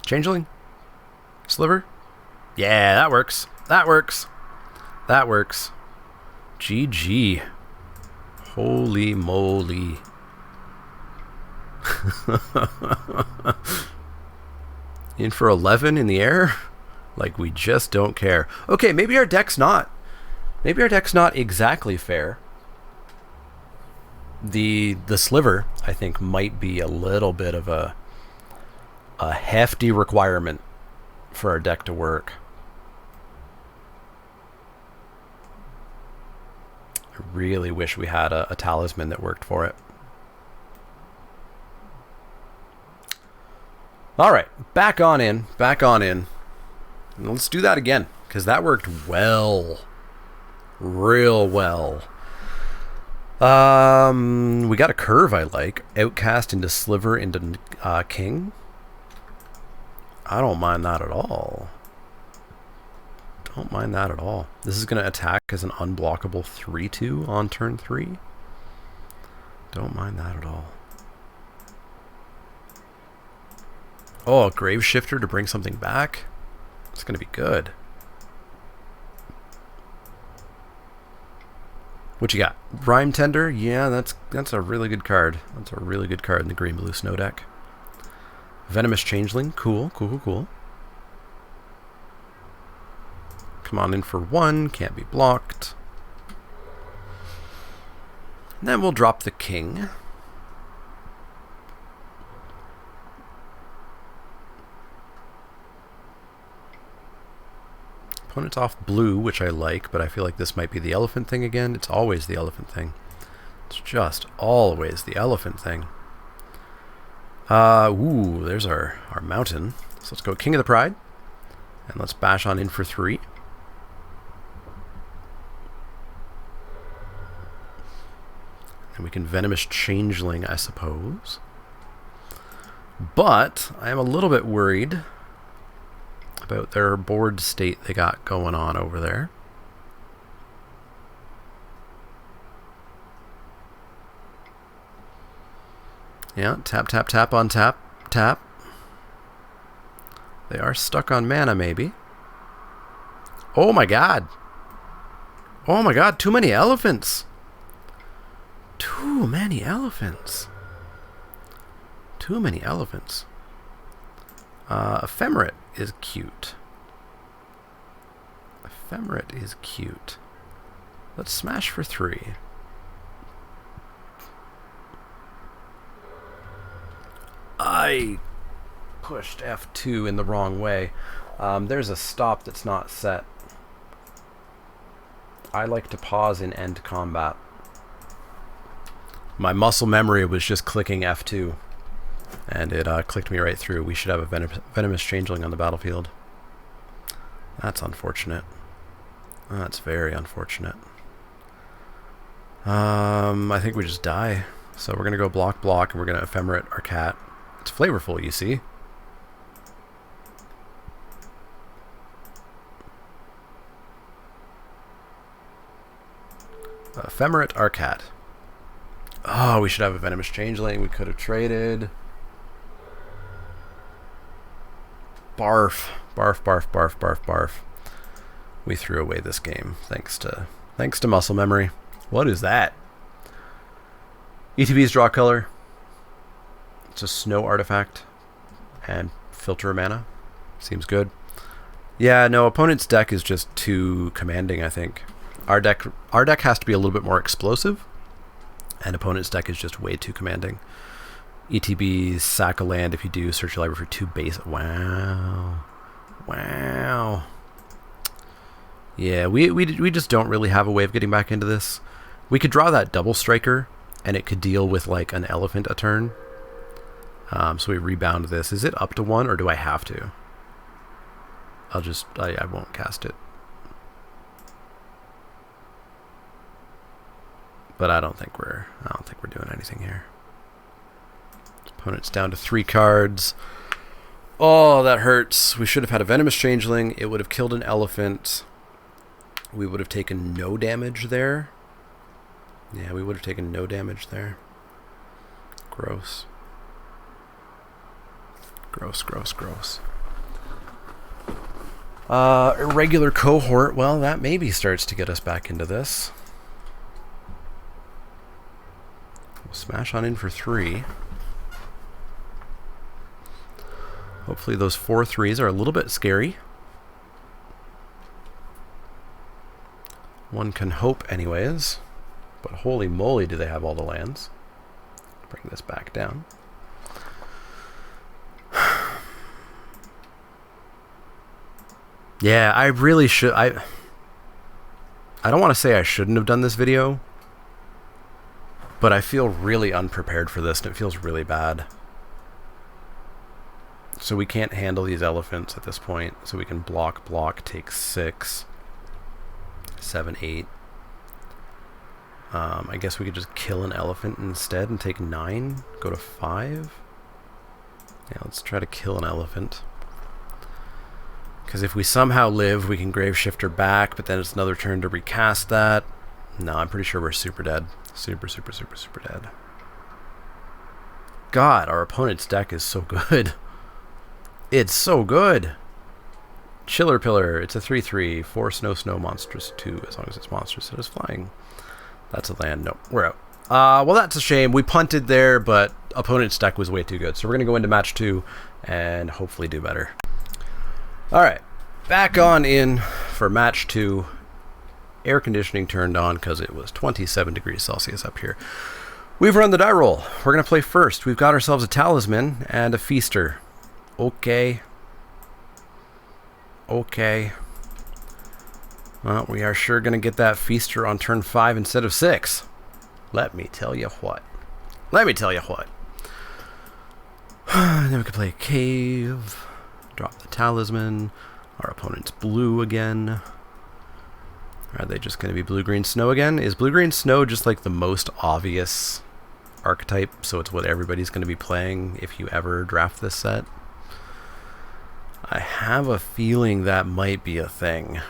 Changeling? Sliver? Yeah, that works. That works. That works. GG. Holy moly. In for 11 in the air? Like we just don't care. Okay, maybe our deck's not. Maybe our deck's not exactly fair. The sliver, I think, might be a little bit of a hefty requirement for our deck to work. I really wish we had a talisman that worked for it. Alright, back on in. Back on in. And let's do that again, because that worked well. Real well. We got a curve I like. Outcast into Sliver into King. I don't mind that at all. Don't mind that at all. This is going to attack as an unblockable 3/2 on turn 3. Don't mind that at all. Oh, Grave Shifter to bring something back. It's going to be good. What you got? Rhyme Tender? Yeah, that's a really good card. That's a really good card in the green-blue snow deck. Venomous Changeling. Cool, cool, cool, cool. Come on in for 1. Can't be blocked. And then we'll drop the King. Opponent's off blue, which I like, but I feel like this might be the elephant thing again. It's always the elephant thing. It's just always the elephant thing. Ooh, there's our mountain. So let's go King of the Pride. And let's bash on in for 3. And we can Venomous Changeling, I suppose. But I am a little bit worried about their board state they got going on over there. Yeah, tap, tap, tap on tap, tap. They are stuck on mana, maybe. Oh my god. Oh my god, too many elephants. Too many elephants. Too many elephants. Ephemerate is cute. Ephemerate is cute. Let's smash for 3. I pushed F2 in the wrong way. There's a stop that's not set. I like to pause in end combat. My muscle memory was just clicking F2, and it clicked me right through. We should have a venomous changeling on the battlefield. That's unfortunate. That's very unfortunate. I think we just die. So we're going to go block, and we're going to ephemerate our cat. It's flavorful, you see. Ephemerate our cat. Oh, we should have a venomous changeling. We could have traded. Barf. Barf, barf, barf, barf, barf. We threw away this game thanks to muscle memory. What is that? ETB's draw color. It's a snow artifact. And filter a mana. Seems good. Yeah, no, opponent's deck is just too commanding, I think. Our deck has to be a little bit more explosive. And opponent's deck is just way too commanding. ETB, sack a land if you do, search your library for 2 base. Wow. Wow. Yeah, we just don't really have a way of getting back into this. We could draw that double striker, and it could deal with like an elephant a turn. So we rebound this. Is it up to 1, or do I have to? I won't cast it. But I don't think we're doing anything here. Opponent's down to 3 cards. Oh, that hurts. We should have had a venomous changeling. It would have killed an elephant. We would have taken no damage there. Yeah, we would have taken no damage there. Gross. Gross, gross, gross. Irregular cohort. Well, that maybe starts to get us back into this. We'll smash on in for 3. Hopefully those 4 3s are a little bit scary. One can hope anyways. But holy moly, do they have all the lands. Bring this back down. Yeah, I really should. I don't want to say I shouldn't have done this video, but I feel really unprepared for this, and it feels really bad. So we can't handle these elephants at this point. So we can block, take 6, 7, 8. I guess we could just kill an elephant instead and take 9, go to 5. Yeah, let's try to kill an elephant. Because if we somehow live, we can grave shifter back, but then it's another turn to recast that. No, I'm pretty sure we're super dead. Super, super, super, super dead. God, our opponent's deck is so good. It's so good. Chiller Pillar. It's a 3/3. 4 snow, monstrous 2. As long as it's monstrous, it is flying. That's a land. No, we're out. Well, that's a shame. We punted there, but opponent's deck was way too good. So we're going to go into match 2 and hopefully do better. All right. Back on in for match 2. Air conditioning turned on because it was 27 degrees Celsius up here. We've run the die roll. We're going to play first. We've got ourselves a Talisman and a Feaster. Okay. Okay. Well, we are sure going to get that Feaster on turn 5 instead of 6. Let me tell you what. Let me tell you what. Then we can play Cave. Drop the Talisman. Our opponent's blue again. Are they just going to be blue-green snow again? Is blue-green snow just like the most obvious archetype, so it's what everybody's going to be playing if you ever draft this set? I have a feeling that might be a thing.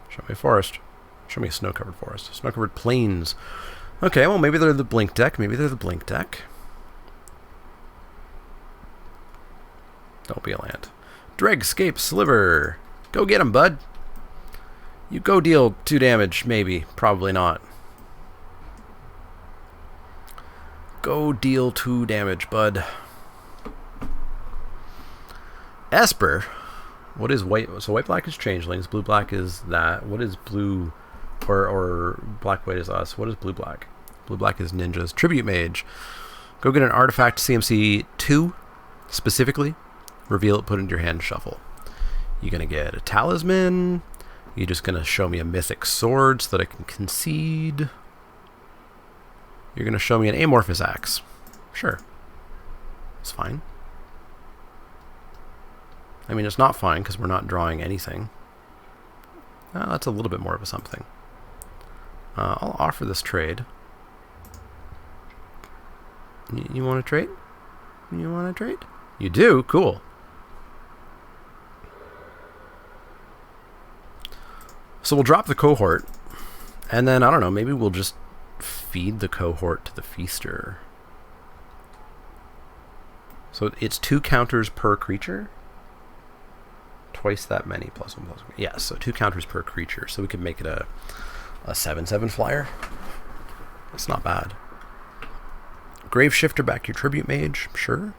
Show me a forest. Show me a snow-covered forest. Snow-covered plains. Okay, well, maybe they're the blink deck. Maybe they're the blink deck. Don't be a land. Dregscape Sliver. Go get him, bud. You go deal 2 damage, maybe. Probably not. Go deal 2 damage, bud. Esper. What is white? So white-black is changelings. Blue-black is that. What is blue? Or black-white is us. What is blue-black? Blue-black is ninjas. Tribute Mage. Go get an artifact CMC 2, specifically. Reveal it, put it into your hand, shuffle. You're going to get a Talisman, You just going to show me a mythic sword so that I can concede? You're going to show me an amorphous axe. Sure. It's fine. I mean, it's not fine because we're not drawing anything. That's a little bit more of a something. I'll offer this trade. You want to trade? You want to trade? You do? Cool. So we'll drop the cohort, and then, I don't know, maybe we'll just feed the cohort to the feaster. So it's 2 counters per creature? Twice that many, plus 1, plus 1. Yeah, so 2 counters per creature. So we could make it a 7/7 flyer. That's not bad. Grave Shifter, back your Tribute Mage, sure.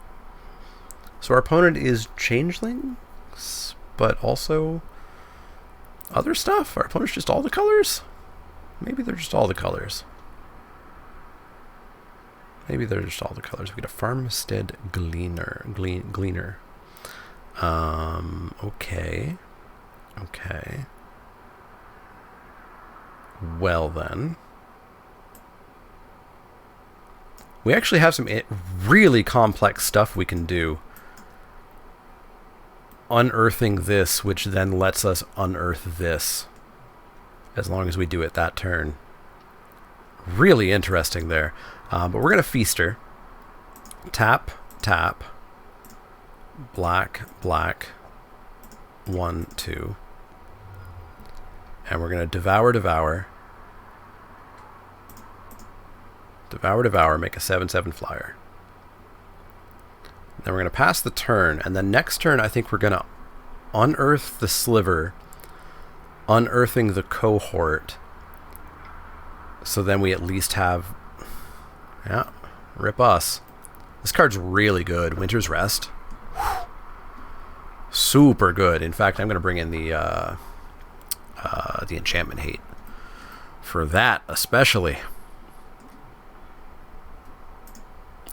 So our opponent is changelings, but also other stuff? Our opponent's just all the colors? Maybe they're just all the colors. Maybe they're just all the colors. We get a Farmstead Gleaner. Okay. Okay. Well then. We actually have some really complex stuff we can do. Unearthing this, which then lets us unearth this. As long as we do it that turn. Really interesting there. But we're going to Feaster. Tap, tap. Black, black. 1, 2. And we're going to Devour, Devour. Devour, Devour, make a 7/7 flyer. Then we're going to pass the turn, and then next turn I think we're going to unearth the sliver, unearthing the cohort, so then we at least have... Yeah, rip us. This card's really good. Winter's Rest. Whew. Super good. In fact, I'm going to bring in the Enchantment Hate. For that, especially.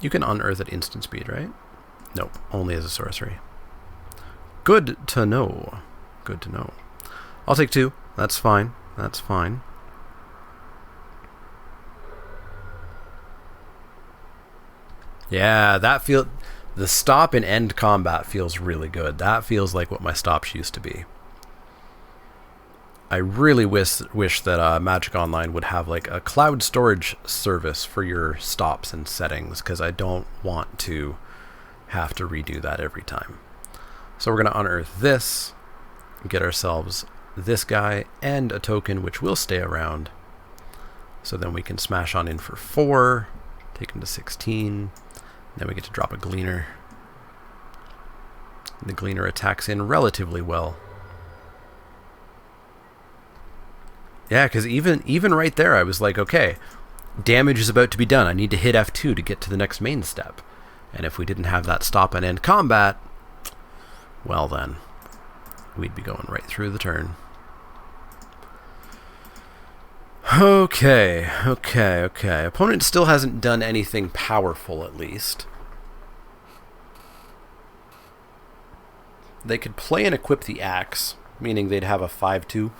You can unearth at instant speed, right? Nope, only as a sorcery. Good to know. Good to know. I'll take 2. That's fine. That's fine. Yeah, that the stop and end combat feels really good. That feels like what my stops used to be. I really wish that Magic Online would have like a cloud storage service for your stops and settings, because I don't want to have to redo that every time. So we're going to unearth this, get ourselves this guy and a token which will stay around. So then we can smash on in for 4, take him to 16. Then we get to drop a Gleaner. The Gleaner attacks in relatively well. Yeah, because even right there, I was like, okay, damage is about to be done. I need to hit F2 to get to the next main step. And if we didn't have that stop and end combat, well then, we'd be going right through the turn. Okay. Opponent still hasn't done anything powerful, at least. They could play and equip the axe, meaning they'd have a 5/2.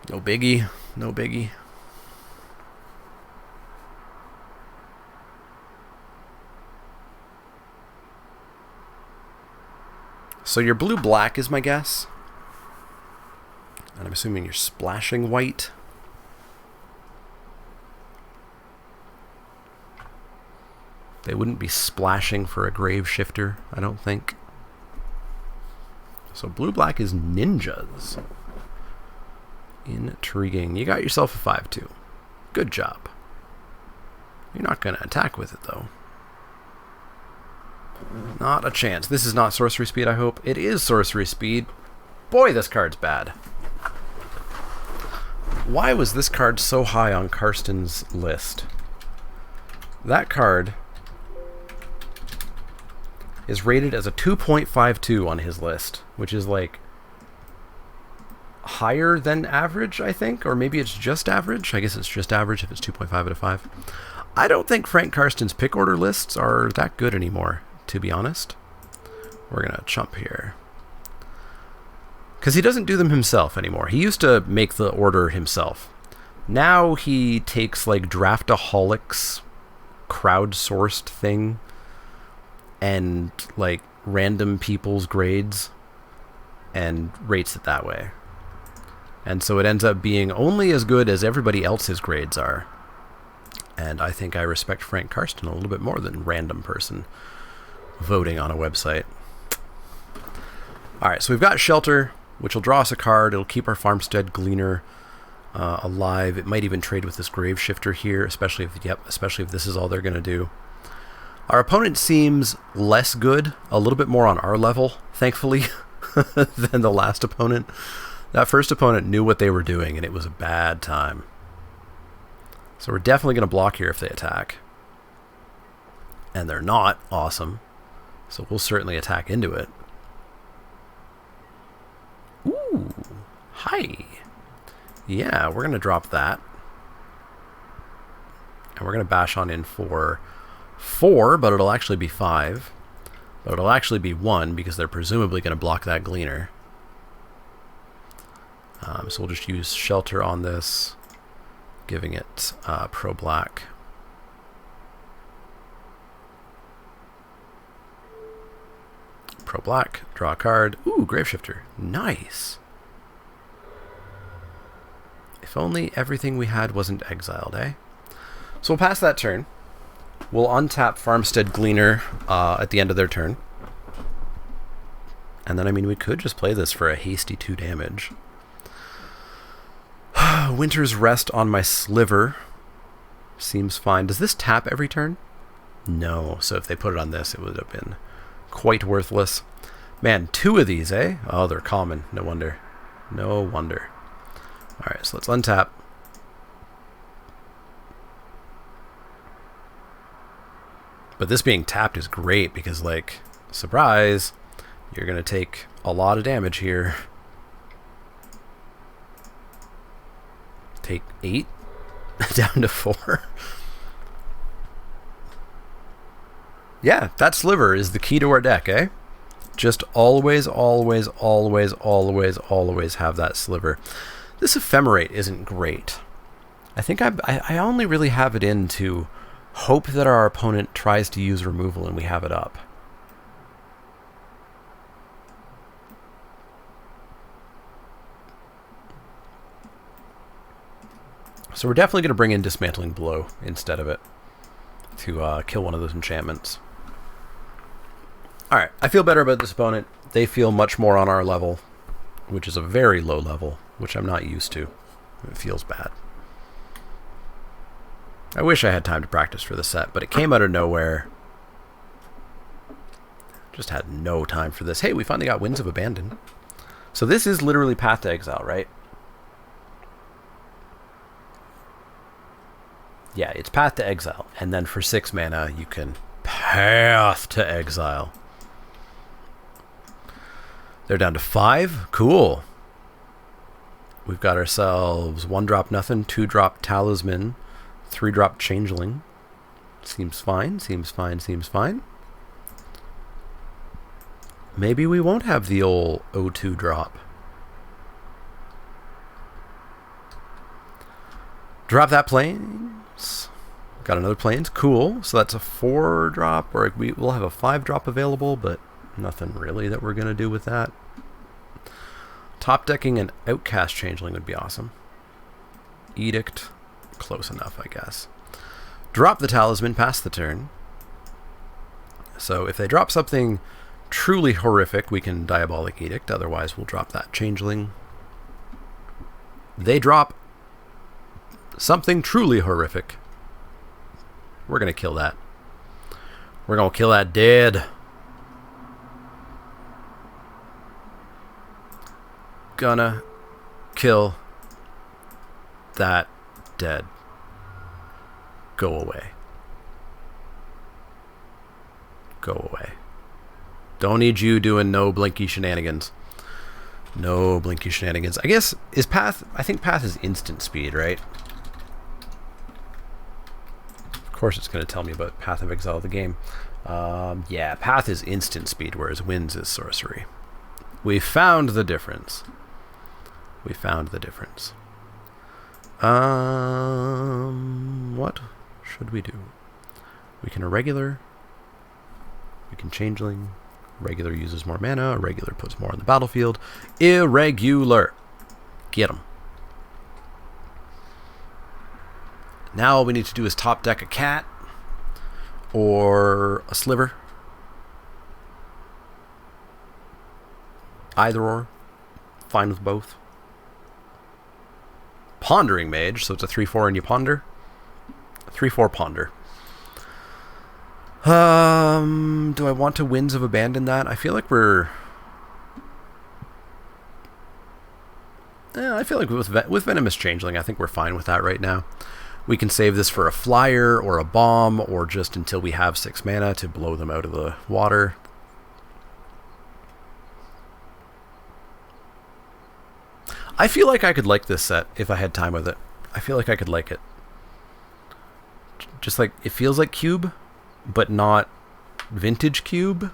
No biggie. No biggie. So your blue-black is my guess. And I'm assuming you're splashing white. They wouldn't be splashing for a Grave Shifter, I don't think. So blue-black is ninjas. Intriguing. You got yourself a 5/2. Good job. You're not going to attack with it, though. Not a chance. This is not sorcery speed, I hope. It is sorcery speed. Boy, this card's bad. Why was this card so high on Karsten's list? That card is rated as a 2.52 on his list, which is like higher than average, I think, or maybe it's just average. I guess it's just average if it's 2.5 out of 5. I don't think Frank Karsten's pick order lists are that good anymore, to be honest. We're gonna chump here. Because he doesn't do them himself anymore. He used to make the order himself. Now he takes like Draftaholics crowdsourced thing and like random people's grades and rates it that way. And so it ends up being only as good as everybody else's grades are. And I think I respect Frank Karsten a little bit more than random person voting on a website. Alright, so we've got Shelter, which will draw us a card. It'll keep our Farmstead Gleaner alive. It might even trade with this Grave Shifter here, especially if this is all they're going to do. Our opponent seems less good, a little bit more on our level, thankfully, than the last opponent. That first opponent knew what they were doing, and it was a bad time. So we're definitely going to block here if they attack. And they're not awesome, so we'll certainly attack into it. Ooh, hi. Yeah, we're going to drop that. And we're going to bash on in for 4, but it'll actually be 5. But it'll actually be 1 because they're presumably going to block that Gleaner. So we'll just use Shelter on this, giving it pro-black. Pro-black, draw a card. Ooh, Graveshifter. Nice. If only everything we had wasn't exiled, eh? So we'll pass that turn. We'll untap Farmstead Gleaner at the end of their turn. And then, I mean, we could just play this for a hasty 2 damage. Winter's Rest on my Sliver. Seems fine. Does this tap every turn? No. So if they put it on this, it would have been quite worthless. Man, 2 of these, eh? Oh, they're common. No wonder. No wonder. Alright, so let's untap. But this being tapped is great because, like, surprise, you're going to take a lot of damage here. Take 8 down to 4. Yeah, that Sliver is the key to our deck, eh? Just always, always, always, always, always have that Sliver. This Ephemerate isn't great. I think I only really have it in to hope that our opponent tries to use removal and we have it up. So we're definitely going to bring in Dismantling Blow instead of it to kill one of those enchantments. Alright, I feel better about this opponent. They feel much more on our level, which is a very low level, which I'm not used to. It feels bad. I wish I had time to practice for the set, but it came out of nowhere. Just had no time for this. Hey, we finally got Winds of Abandon. So this is literally Path to Exile, right? Yeah, it's Path to Exile. And then for 6 mana, you can Path to Exile. They're down to 5. Cool. We've got ourselves 1-drop nothing, 2-drop Talisman, 3-drop Changeling. Seems fine, seems fine, seems fine. Maybe we won't have the old O2 drop. Drop that Plains. Got another Plains. Cool. So that's a 4-drop, or we'll have a 5-drop available, but nothing really that we're going to do with that. Top decking an Outcast Changeling would be awesome. Edict. Close enough, I guess. Drop the Talisman, pass the turn. So if they drop something truly horrific, we can Diabolic Edict. Otherwise, we'll drop that Changeling. They drop something truly horrific. We're going to kill that. We're going to kill that dead. Gonna kill that dead. Go away. Go away. Don't need you doing no blinky shenanigans. No blinky shenanigans. I guess, is Path... I think Path is instant speed, right? Of course it's going to tell me about Path of Exile, the game. Yeah, Path is instant speed, whereas Winds is sorcery. We found the difference. We found the difference. What should we do? We can irregular. We can changeling. Regular uses more mana. Irregular puts more on the battlefield. Irregular. Get him. Now all we need to do is top deck a cat or a sliver. Either or. Fine with both. Pondering Mage, so it's a 3/4 and you ponder. 3/4 ponder. Do I want to Winds of Abandon that? I feel like we're... I feel like with Venomous Changeling, I think we're fine with that right now. We can save this for a flyer or a bomb, or just until we have 6 mana to blow them out of the water. I feel like I could like this set if I had time with it. I feel like I could like it. Just like, it feels like Cube, but not vintage Cube.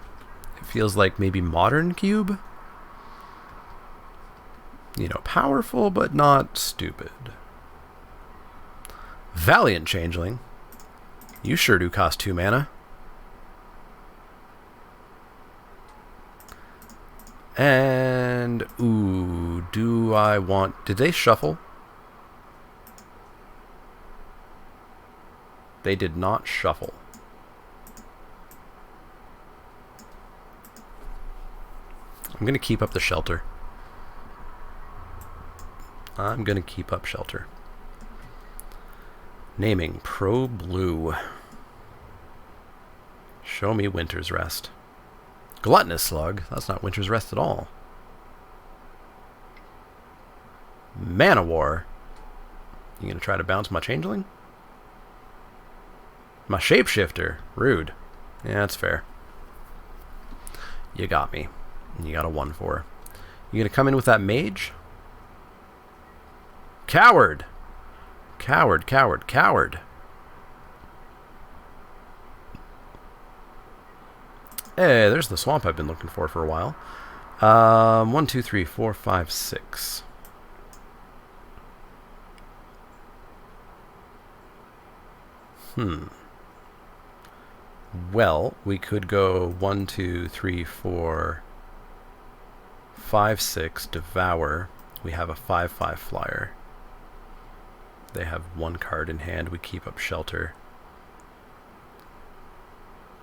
It feels like maybe modern Cube. You know, powerful, but not stupid. Valiant Changeling. You sure do cost 2 mana. And, ooh, do I want... Did they shuffle? They did not shuffle. I'm going to keep up the shelter. I'm going to keep up shelter. Naming Pro Blue. Show me Winter's Rest. Gluttonous Slug. That's not Winter's Rest at all. Mana War. You gonna try to bounce my Changeling? My Shapeshifter. Rude. Yeah, that's fair. You got me. You got a 1/4. You gonna come in with that Mage? Coward! Coward, coward, coward. Hey, there's the swamp I've been looking for a while. 1, 2, 3, 4, 5, 6. Well, we could go 1, 2, 3, 4, 5, 6, Devour. We have a 5/5 flyer. They have 1 card in hand. We keep up shelter.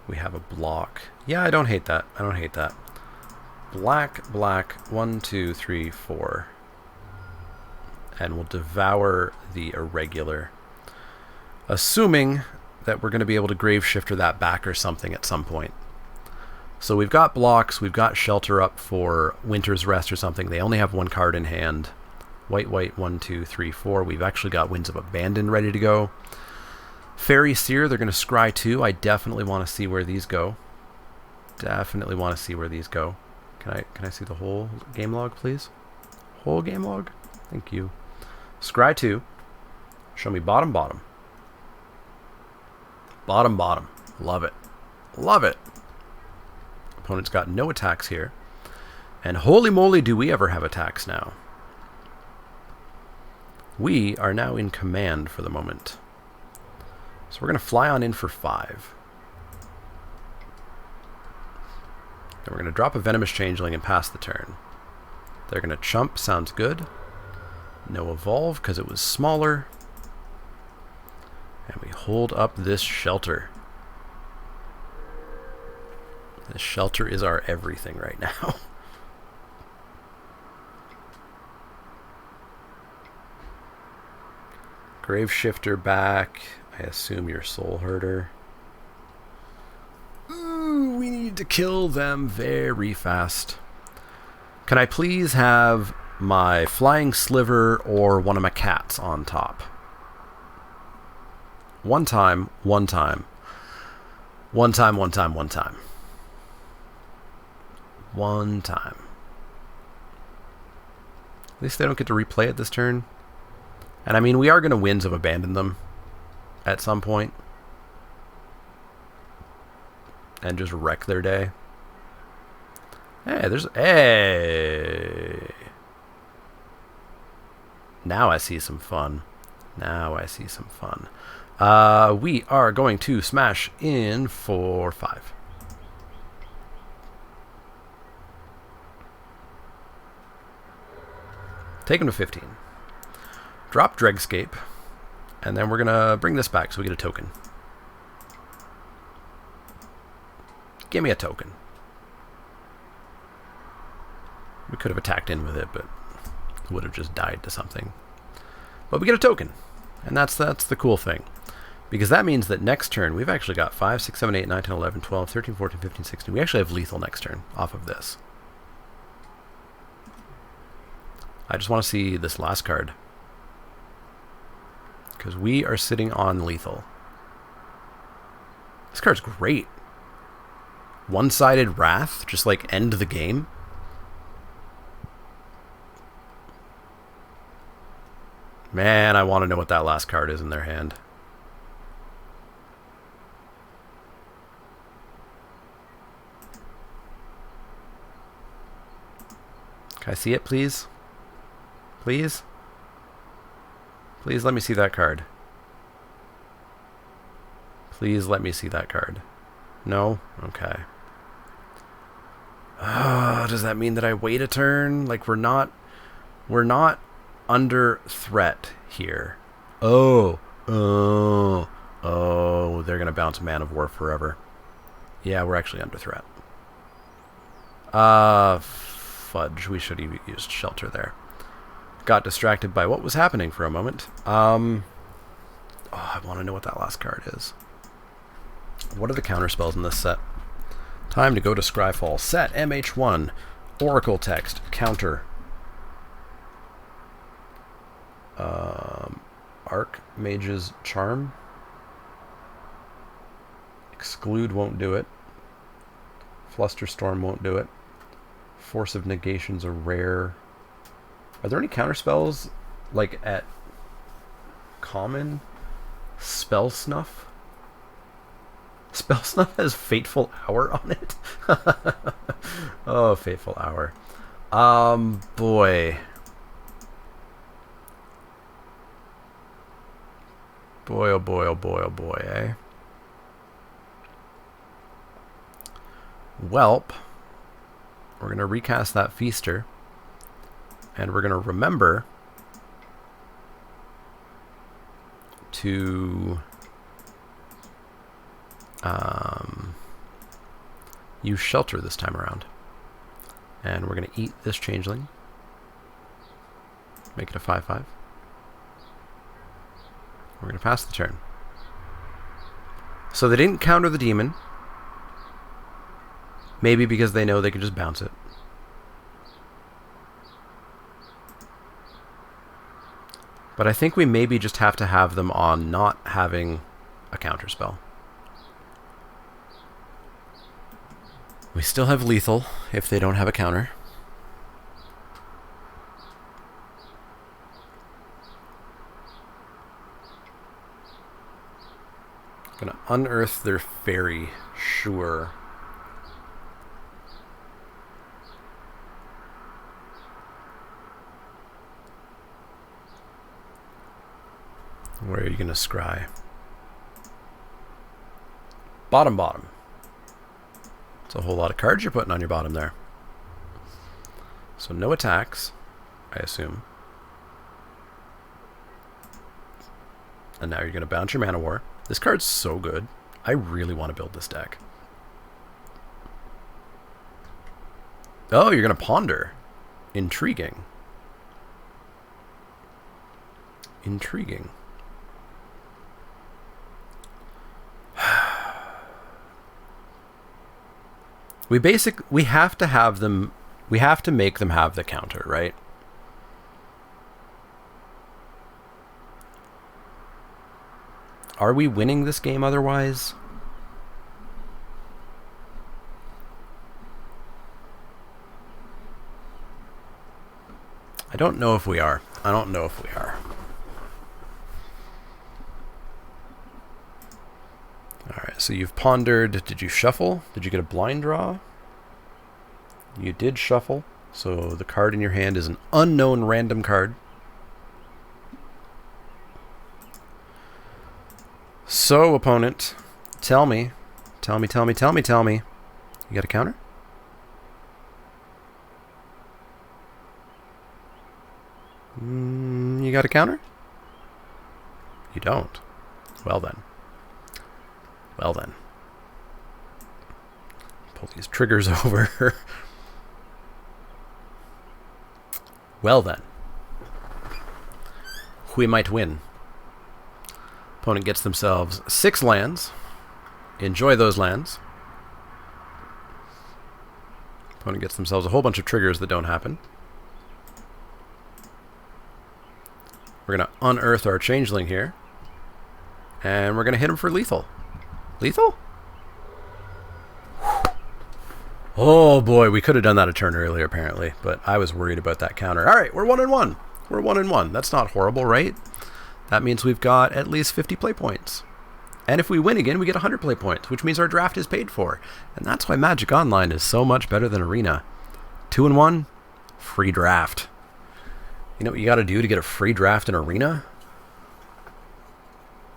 We have a block. Yeah, I don't hate that. I don't hate that. Black, black, 1, 2, 3, 4. And we'll devour the irregular. Assuming that we're going to be able to grave shifter that back or something at some point. So we've got blocks, we've got shelter up for Winter's Rest or something. They only have 1 card in hand. White, white, 1, 2, 3, 4. We've actually got Winds of Abandon ready to go. Fairy Seer, they're going to scry 2. I definitely want to see where these go. Definitely want to see where these go. Can I see the whole game log, please? Whole game log? Thank you. Scry 2. Show me bottom, bottom. Bottom, bottom. Love it. Love it. Opponent's got no attacks here. And holy moly, do we ever have attacks now. We are now in command for the moment. So we're going to fly on in for 5. Then we're going to drop a Venomous Changeling and pass the turn. They're going to chump, sounds good. No evolve because it was smaller. And we hold up this shelter. This shelter is our everything right now. Grave Shifter back. I assume you're Soul Herder. Ooh, we need to kill them very fast. Can I please have my Flying Sliver or one of my cats on top? One time, one time. One time, one time, one time. One time. At least they don't get to replay it this turn. And I mean, we are going to Winds of Abandon them at some point. And just wreck their day. Hey, there's... Hey! Now I see some fun. Now I see some fun. We are going to smash in for 5. Take him to 15. Drop Dregscape. And then we're going to bring this back so we get a token. Give me a token. We could have attacked in with it, but it would have just died to something. But we get a token. And that's the cool thing. Because that means that next turn, we've actually got 5, 6, 7, 8, 9, 10, 11, 12, 13, 14, 15, 16. We actually have lethal next turn off of this. I just want to see this last card. Because we are sitting on lethal. This card's great. One-sided Wrath, just like end the game. Man, I want to know what that last card is in their hand. Can I see it, please? Please? Please let me see that card. Please let me see that card. No? Okay. Does that mean that I wait a turn? Like we're not under threat here. Oh, they're gonna bounce Man of War forever. Yeah, we're actually under threat. Fudge. We should have used Shelter there. Got distracted by what was happening for a moment. I want to know what that last card is. What are the counter spells in this set? Time to go to Scryfall. Set MH1. Oracle text. Counter. Archmage's Charm. Exclude won't do it. Flusterstorm won't do it. Force of Negation's a rare. Are there any counter spells like at common? Spell Snuff? Spell Snuff has Fateful Hour on it? Oh, Fateful Hour. Boy. Boy, oh boy, oh boy, oh boy, eh? Welp. We're going to recast that Feaster. And we're going to remember to use Shelter this time around. And we're going to eat this Changeling. Make it a 5/5. We're going to pass the turn. So they didn't counter the demon. Maybe because they know they can just bounce it. But I think we maybe just have to have them on not having a counterspell. We still have lethal if they don't have a counter. Gonna unearth their fairy, sure. Where are you gonna scry? Bottom. It's a whole lot of cards you're putting on your bottom there. So no attacks, I assume. And now you're gonna bounce your Mana War. This card's so good. I really want to build this deck. Oh, you're gonna Ponder. Intriguing. Intriguing. We have to have them, we have to make them have the counter, right? Are we winning this game otherwise? I don't know if we are. I don't know if we are. Alright, so you've pondered. Did you shuffle? Did you get a blind draw? You did shuffle, so the card in your hand is an unknown random card. So, opponent, tell me. You got a counter? You got a counter? You don't. Well then. Pull these triggers over. Well then. We might win. Opponent gets themselves 6 lands. Enjoy those lands. Opponent gets themselves a whole bunch of triggers that don't happen. We're going to unearth our changeling here. And we're going to hit him for lethal. Lethal? Oh boy, we could have done that a turn earlier apparently, but I was worried about that counter. Alright, we're 1-1. We're 1-1. That's not horrible, right? That means we've got at least 50 play points. And if we win again, we get 100 play points, which means our draft is paid for. And that's why Magic Online is so much better than Arena. 2-1, free draft. You know what you got to do to get a free draft in Arena?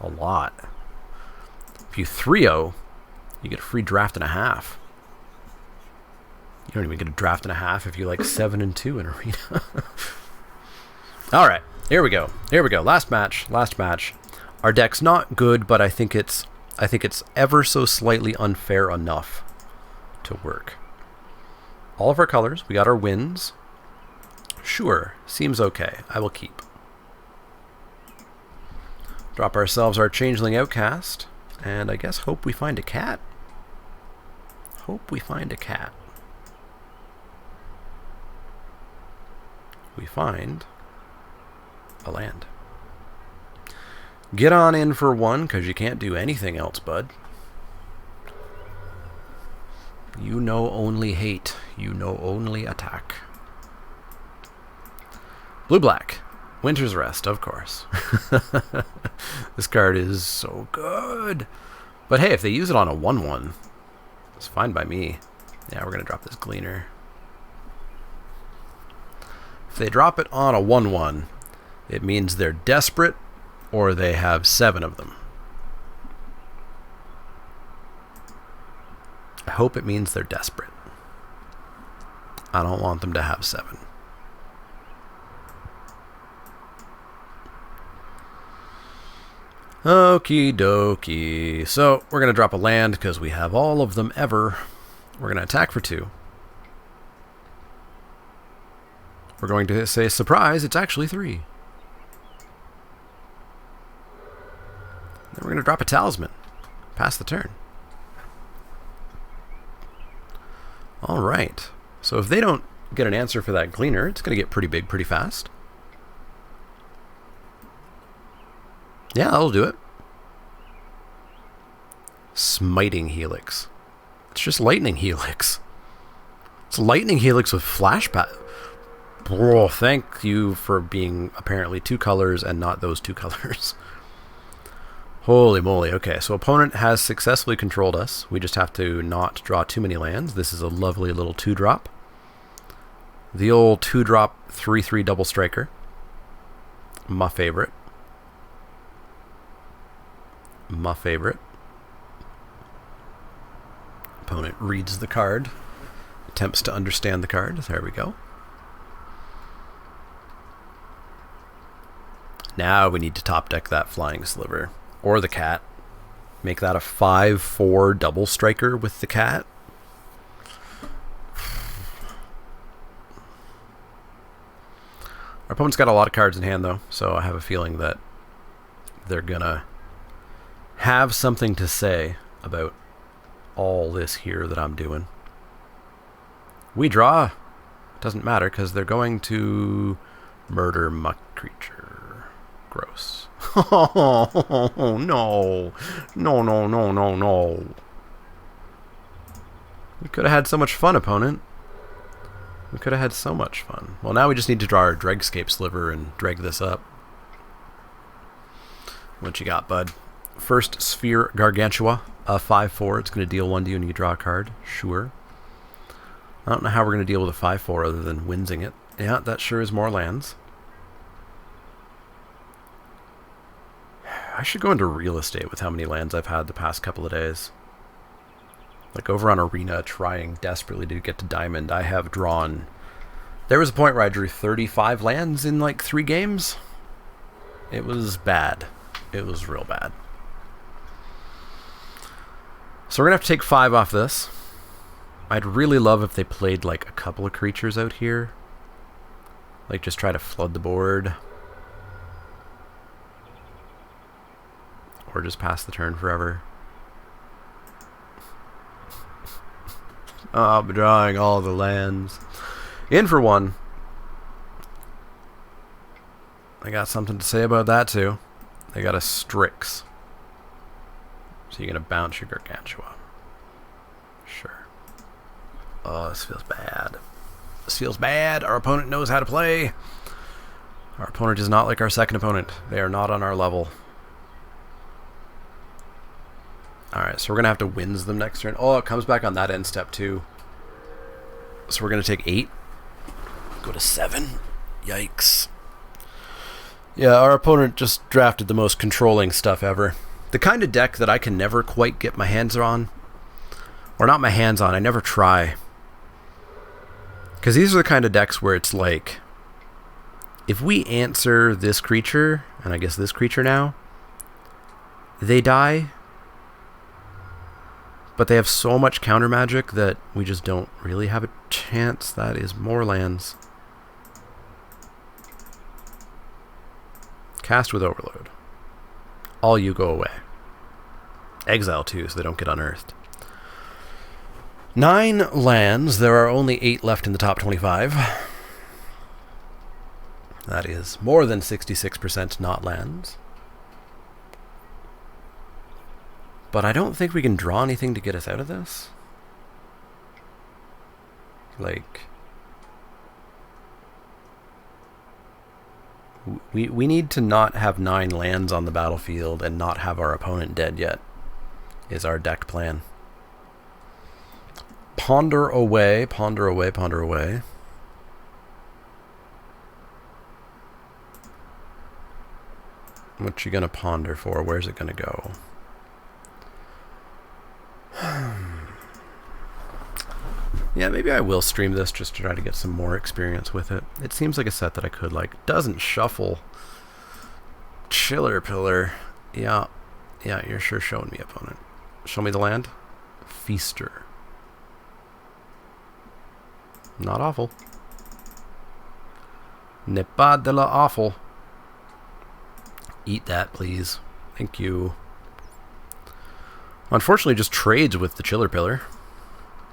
A lot. If you 3-0, you get a free draft and a half. You don't even get a draft and a half if you like 7-2 in Arena. All right, here we go. Last match. Our deck's not good, but I think it's ever so slightly unfair enough to work. All of our colors. We got our wins. Sure, seems okay. I will keep. Drop ourselves our Changeling Outcast, and I guess hope we find a cat. We find a land. Get on in for 1, because you can't do anything else, bud. You know only hate. You know only attack. Blue-black. Winter's Rest, of course. This card is so good. But hey, if they use it on a 1-1, it's fine by me. Yeah, we're going to drop this Gleaner. If they drop it on a 1-1, it means they're desperate or they have 7 of them. I hope it means they're desperate. I don't want them to have 7. Okie dokie. So we're going to drop a land because we have all of them ever. We're going to attack for 2. We're going to say, surprise, it's actually 3. Then we're going to drop a Talisman. Pass the turn. Alright. So if they don't get an answer for that Gleaner, it's going to get pretty big pretty fast. Yeah, that'll do it. Smiting Helix. It's just Lightning Helix. It's Lightning Helix with Flashback. Bro, thank you for being apparently 2 colors and not those 2 colors. Holy moly. Okay, so opponent has successfully controlled us. We just have to not draw too many lands. This is a lovely little 2-drop. The old 2-drop 3/3 double striker. My favorite. Opponent reads the card. Attempts to understand the card. There we go. Now we need to top deck that Flying Sliver. Or the cat. Make that a 5/4 double striker with the cat. Our opponent's got a lot of cards in hand though, so I have a feeling that they're gonna have something to say about all this here that I'm doing. We draw. Doesn't matter because they're going to murder my creature. Gross. Oh, no. No. We could have had so much fun, opponent. We could have had so much fun. Well, now we just need to draw our Dregscape Sliver and drag this up. What you got, bud? First Sphere Gargantua, a 5/4. It's going to deal 1 to you and you draw a card. Sure. I don't know how we're going to deal with a 5-4 other than winsing it. Yeah, that sure is more lands. I should go into real estate with how many lands I've had the past couple of days. Like over on Arena, trying desperately to get to Diamond, I have drawn... There was a point where I drew 35 lands in like 3 games. It was bad. It was real bad. So we're going to have to take 5 off this. I'd really love if they played like a couple of creatures out here. Like just try to flood the board. Or just pass the turn forever. Oh, I'm drawing all the lands. In for one. I got something to say about that too. They got a Strix. So you're going to bounce your Gargantua. Sure. Oh, this feels bad. This feels bad. Our opponent knows how to play. Our opponent is not like our second opponent. They are not on our level. Alright, so we're going to have to wins them next turn. Oh, it comes back on that end step too. So we're going to take 8. Go to 7. Yikes. Yeah, our opponent just drafted the most controlling stuff ever. The kind of deck that I can never quite get my hands on. Or not my hands on, I never try. Because these are the kind of decks where it's like, if we answer this creature, and I guess this creature now, they die. But they have so much counter magic that we just don't really have a chance. That is more lands. Cast with Overload. All you go away. Exile too, so they don't get unearthed. 9 lands. There are only 8 left in the top 25. That is more than 66% not lands. But I don't think we can draw anything to get us out of this. Like... We need to not have 9 lands on the battlefield and not have our opponent dead yet, is our deck plan. Ponder away, ponder away, ponder away. What you gonna ponder for? Where's it gonna go? Yeah, maybe I will stream this just to try to get some more experience with it. It seems like a set that I could like. Doesn't shuffle. Chiller Pillar. Yeah, you're sure showing me, opponent. Show me the land. Feaster. Not awful. N'est pas de la awful. Eat that, please. Thank you. Unfortunately, just trades with the Chiller Pillar.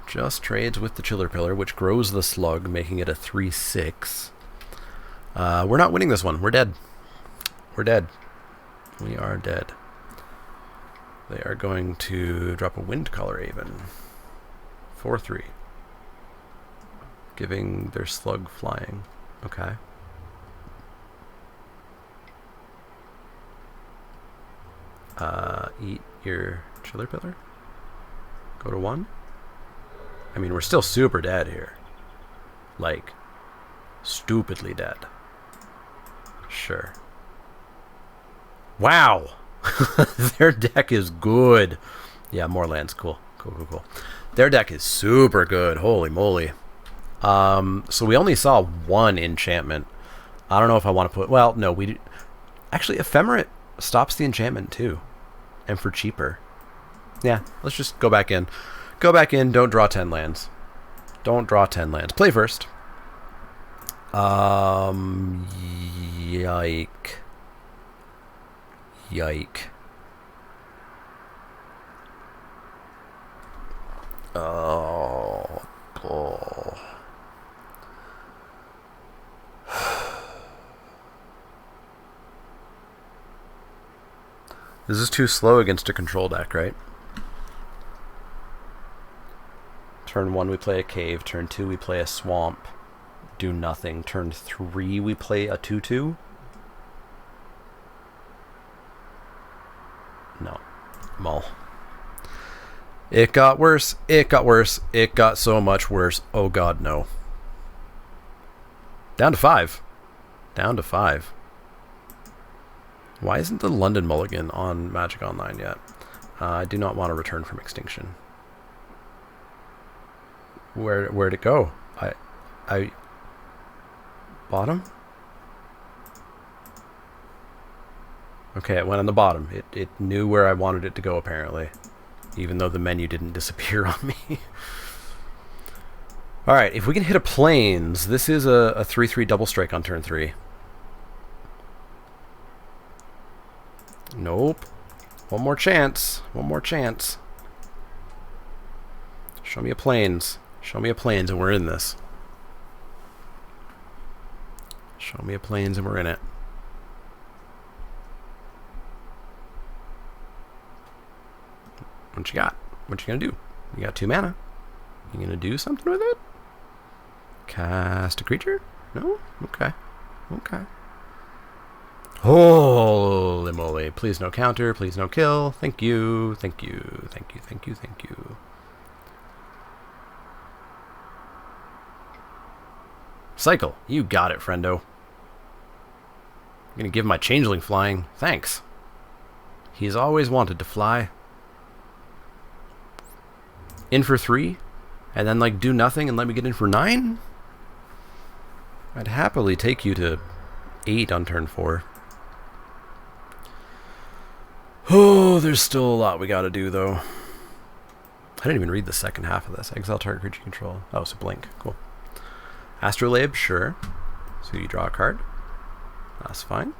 Just trades with the Chiller Pillar, which grows the slug, making it a 3/6. We're not winning this one. We're dead. We're dead. We are dead. They are going to drop a Windcaller Raven. 4/3. Giving their slug flying. Okay. Eat your Chiller Pillar. Go to 1. I mean, we're still super dead here. Like, stupidly dead. Sure. Wow! Their deck is good. Yeah, more lands. Cool. Cool. Their deck is super good. Holy moly. So we only saw 1 enchantment. I don't know if I want to put... Well, no, we... Actually, Ephemerate stops the enchantment, too. And for cheaper. Yeah, let's just go back in. Go back in. Don't draw 10 lands. Don't draw 10 lands. Play first. Yike. Oh. This is too slow against a control deck, right? Turn 1 we play a cave, turn 2 we play a swamp, do nothing. Turn 3 we play a 2/2. No. Mull. It got worse. It got worse. It got so much worse. Oh god, no. Down to 5. Down to 5. Why isn't the London Mulligan on Magic Online yet? I do not want to return from extinction. Where'd it go? I bottom? Okay, it went on the bottom. It knew where I wanted it to go, apparently. Even though the menu didn't disappear on me. Alright, if we can hit a plains, this is a 3-3 double strike on turn 3. Nope. One more chance. One more chance. Show me a plains. Show me a plains and we're in this. Show me a plains and we're in it. What you got? What you gonna do? You got 2 mana. You gonna do something with it? Cast a creature? No? Okay. Okay. Holy moly. Please no counter. Please no kill. Thank you. Thank you. Thank you. Thank you. Thank you. Cycle. You got it, friendo. I'm gonna give my changeling flying. Thanks. He's always wanted to fly. In for 3? And then, like, do nothing and let me get in for 9? I'd happily take you to 8 on turn 4. Oh, there's still a lot we gotta do, though. I didn't even read the second half of this. Exile target creature control. Oh, so blink. Cool. Astrolabe, sure. So you draw a card. That's fine.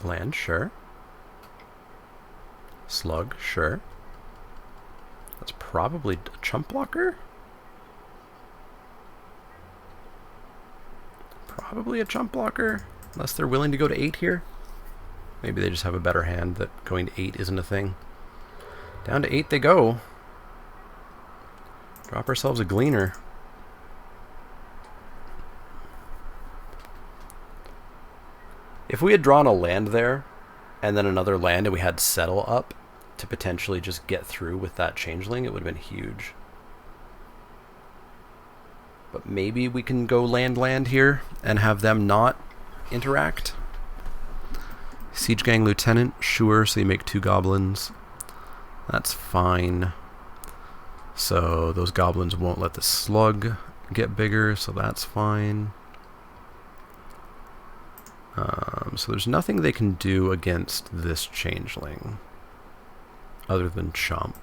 Land, sure. Slug, sure. That's probably a chump blocker? Probably a chump blocker, unless they're willing to go to 8 here. Maybe they just have a better hand that going to 8 isn't a thing. Down to 8 they go. Drop ourselves a Gleaner. If we had drawn a land there, and then another land, and we had Settle up to potentially just get through with that Changeling, it would have been huge. But maybe we can go land here and have them not interact. Siege Gang Lieutenant, sure, so you make 2 goblins. That's fine. So those goblins won't let the slug get bigger, so that's fine. So there's nothing they can do against this changeling other than chomp.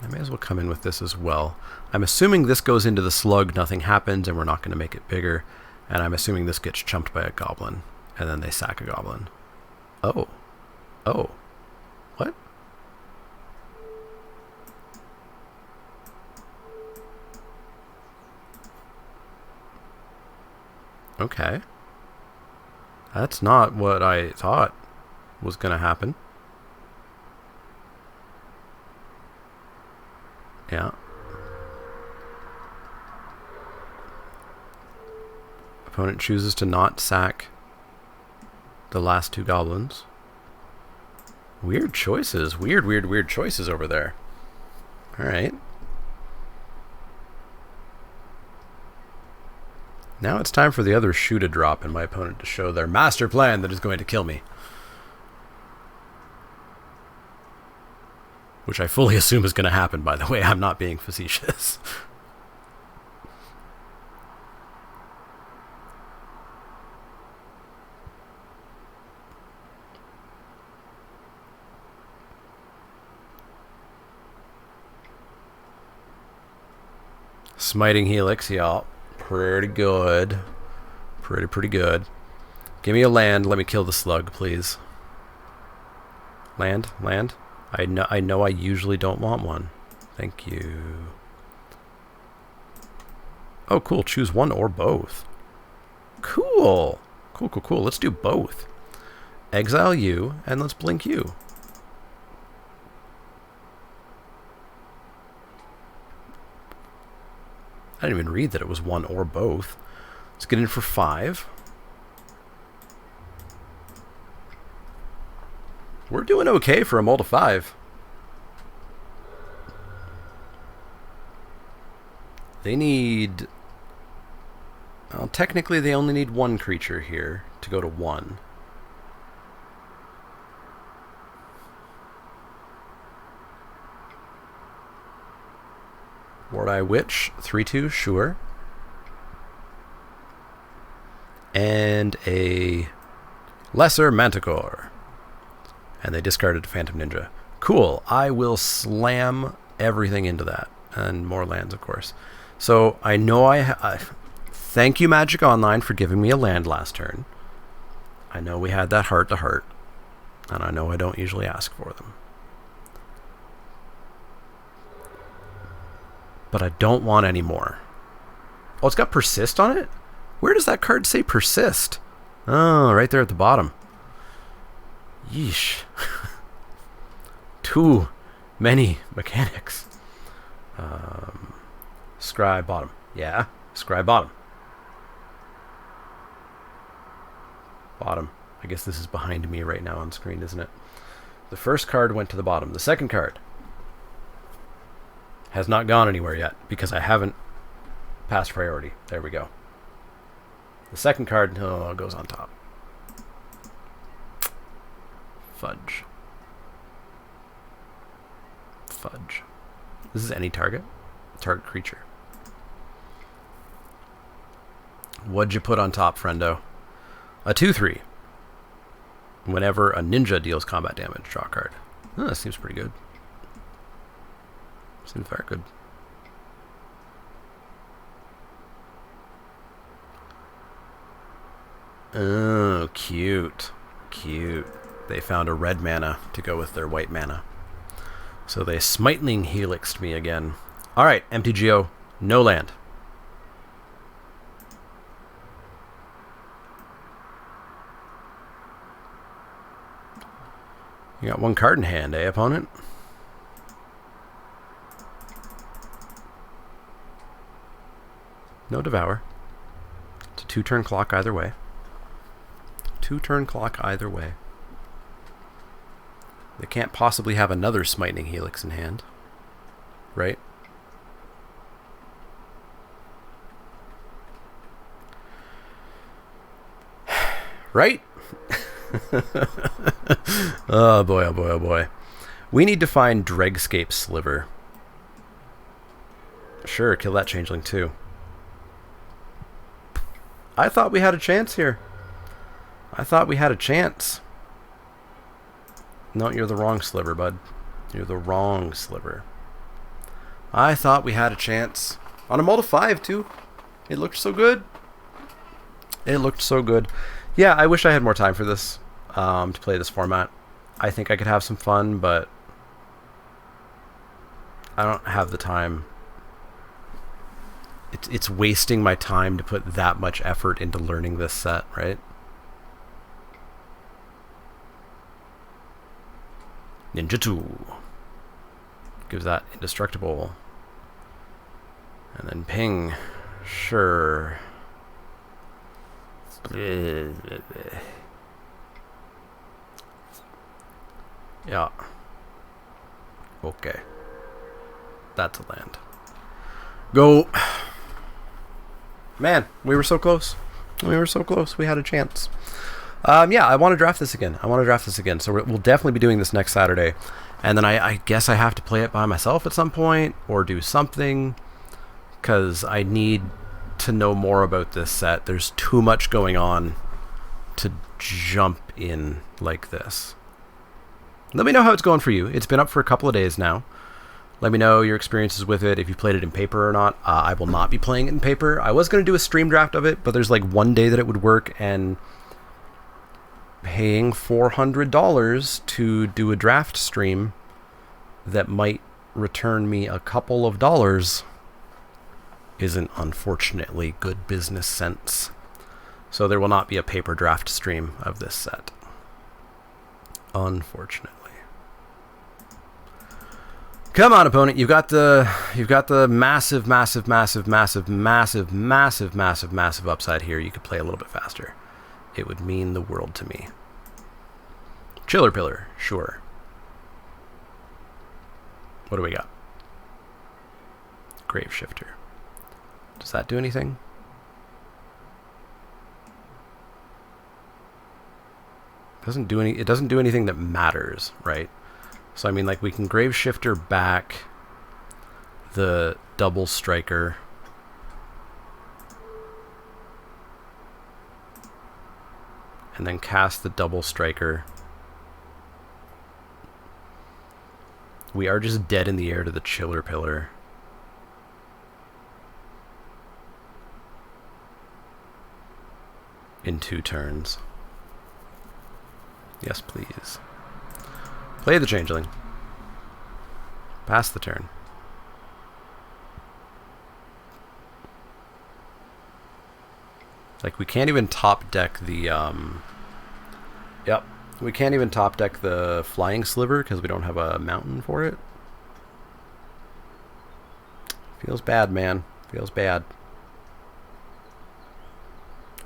I may as well come in with this as well. I'm assuming this goes into the slug, nothing happens, and we're not going to make it bigger. And I'm assuming this gets chumped by a goblin, and then they sack a goblin. Oh. Oh. What? Okay. That's not what I thought was going to happen. Yeah. Opponent chooses to not sack the last 2 goblins. Weird choices. Weird choices over there. Alright. Now it's time for the other shoe to drop and my opponent to show their master plan that is going to kill me. Which I fully assume is going to happen, by the way. I'm not being facetious. Smiting Helix, y'all. Pretty good. Pretty good. Give me a land. Let me kill the slug, please. Land. I know I usually don't want one. Thank you. Oh, cool. Choose one or both. Cool. Cool. Let's do both. Exile you, and let's blink you. I didn't even read that it was one or both. Let's get in for 5. We're doing okay for a mull to 5. They need... Well, technically they only need 1 creature here to go to 1. Ward-Eye Witch, 3/2, sure. And a Lesser Manticore. And they discarded Phantom Ninja. Cool. I will slam everything into that. And more lands, of course. So I know thank you, Magic Online, for giving me a land last turn. I know we had that heart-to-heart. And I know I don't usually ask for them. But I don't want any more. Oh, it's got Persist on it? Where does that card say Persist? Oh, right there at the bottom. Yeesh. Too many mechanics. Scry bottom. Yeah, Scry bottom. Bottom. I guess this is behind me right now on screen, isn't it? The first card went to the bottom. The second card has not gone anywhere yet because I haven't passed priority. There we go. The second card goes on top. Fudge. Fudge. This is any target. Target creature. What'd you put on top, friendo? A 2/3. Whenever a ninja deals combat damage, draw a card. Oh, that seems pretty good. Seems very good. Oh, cute. Cute. They found a red mana to go with their white mana. So they Smitling Helixed me again. Alright, MTGO, no land. You got 1 card in hand, eh, opponent? No Devour. It's a 2-turn clock either way. 2-turn clock either way. They can't possibly have another Smiting Helix in hand. Right? Right? Oh boy, oh boy, oh boy. We need to find Dregscape Sliver. Sure, kill that changeling too. I thought we had a chance here. I thought we had a chance. No, you're the wrong sliver, bud. You're the wrong sliver. I thought we had a chance. On a mull to 5, too. It looked so good. It looked so good. Yeah, I wish I had more time for this, to play this format. I think I could have some fun, but I don't have the time. It's wasting my time to put that much effort into learning this set, right? Ninjutsu. Gives that indestructible. And then ping. Sure. Yeah. Okay. That's a land. Go. Man, we were so close. We were so close. We had a chance. Yeah, I want to draft this again. So we'll definitely be doing this next Saturday. And then I guess I have to play it by myself at some point or do something because I need to know more about this set. There's too much going on to jump in like this. Let me know how it's going for you. It's been up for a couple of days now. Let me know your experiences with it, if you played it in paper or not. I will not be playing it in paper. I was going to do a stream draft of it, but there's like one day that it would work, and paying $400 to do a draft stream that might return me a couple of dollars isn't unfortunately good business sense. So there will not be a paper draft stream of this set. Unfortunately. Come on, opponent. You've got the massive upside here. You could play a little bit faster. It would mean the world to me. Chiller Pillar, sure. What do we got? Grave Shifter. Does that do anything? It doesn't do anything that matters, right? So I mean, like, we can Grave Shifter back the double striker. And then cast the double striker. We are just dead in the air to the Chiller Pillar. In 2 turns. Yes, please. Play the Changeling. Pass the turn. Like, we can't even top deck the, Yep. We can't even top deck the Flying Sliver because we don't have a mountain for it. Feels bad, man. Feels bad.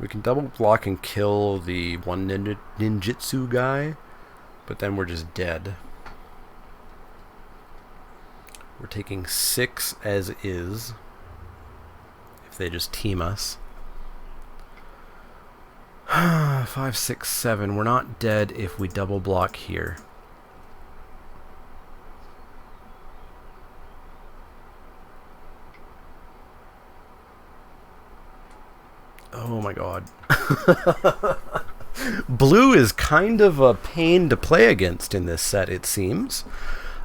We can double block and kill the one ninjutsu guy, but then we're just dead. We're taking 6 as is if they just team us. 5, 6, 7. We're not dead if we double block here. Oh my god. Blue is kind of a pain to play against in this set, it seems.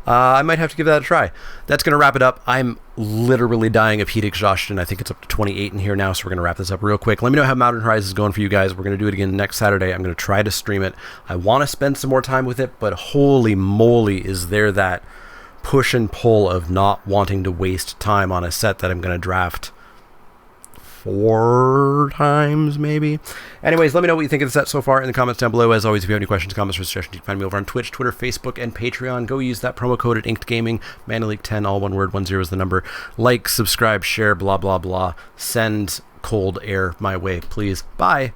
I might have to give that a try. That's going to wrap it up. I'm literally dying of heat exhaustion. I think it's up to 28 in here now, so we're going to wrap this up real quick. Let me know how Modern Horizons is going for you guys. We're going to do it again next Saturday. I'm going to try to stream it. I want to spend some more time with it, but holy moly, is there that push and pull of not wanting to waste time on a set that I'm going to draft 4 times, maybe. Anyways, let me know what you think of the set so far in the comments down below. As always, if you have any questions, comments, or suggestions, you can find me over on Twitch, Twitter, Facebook, and Patreon. Go use that promo code at Inked Gaming. ManaLeak10, all one word, 10 is the number. Like, subscribe, share, blah, blah, blah. Send cold air my way, please. Bye.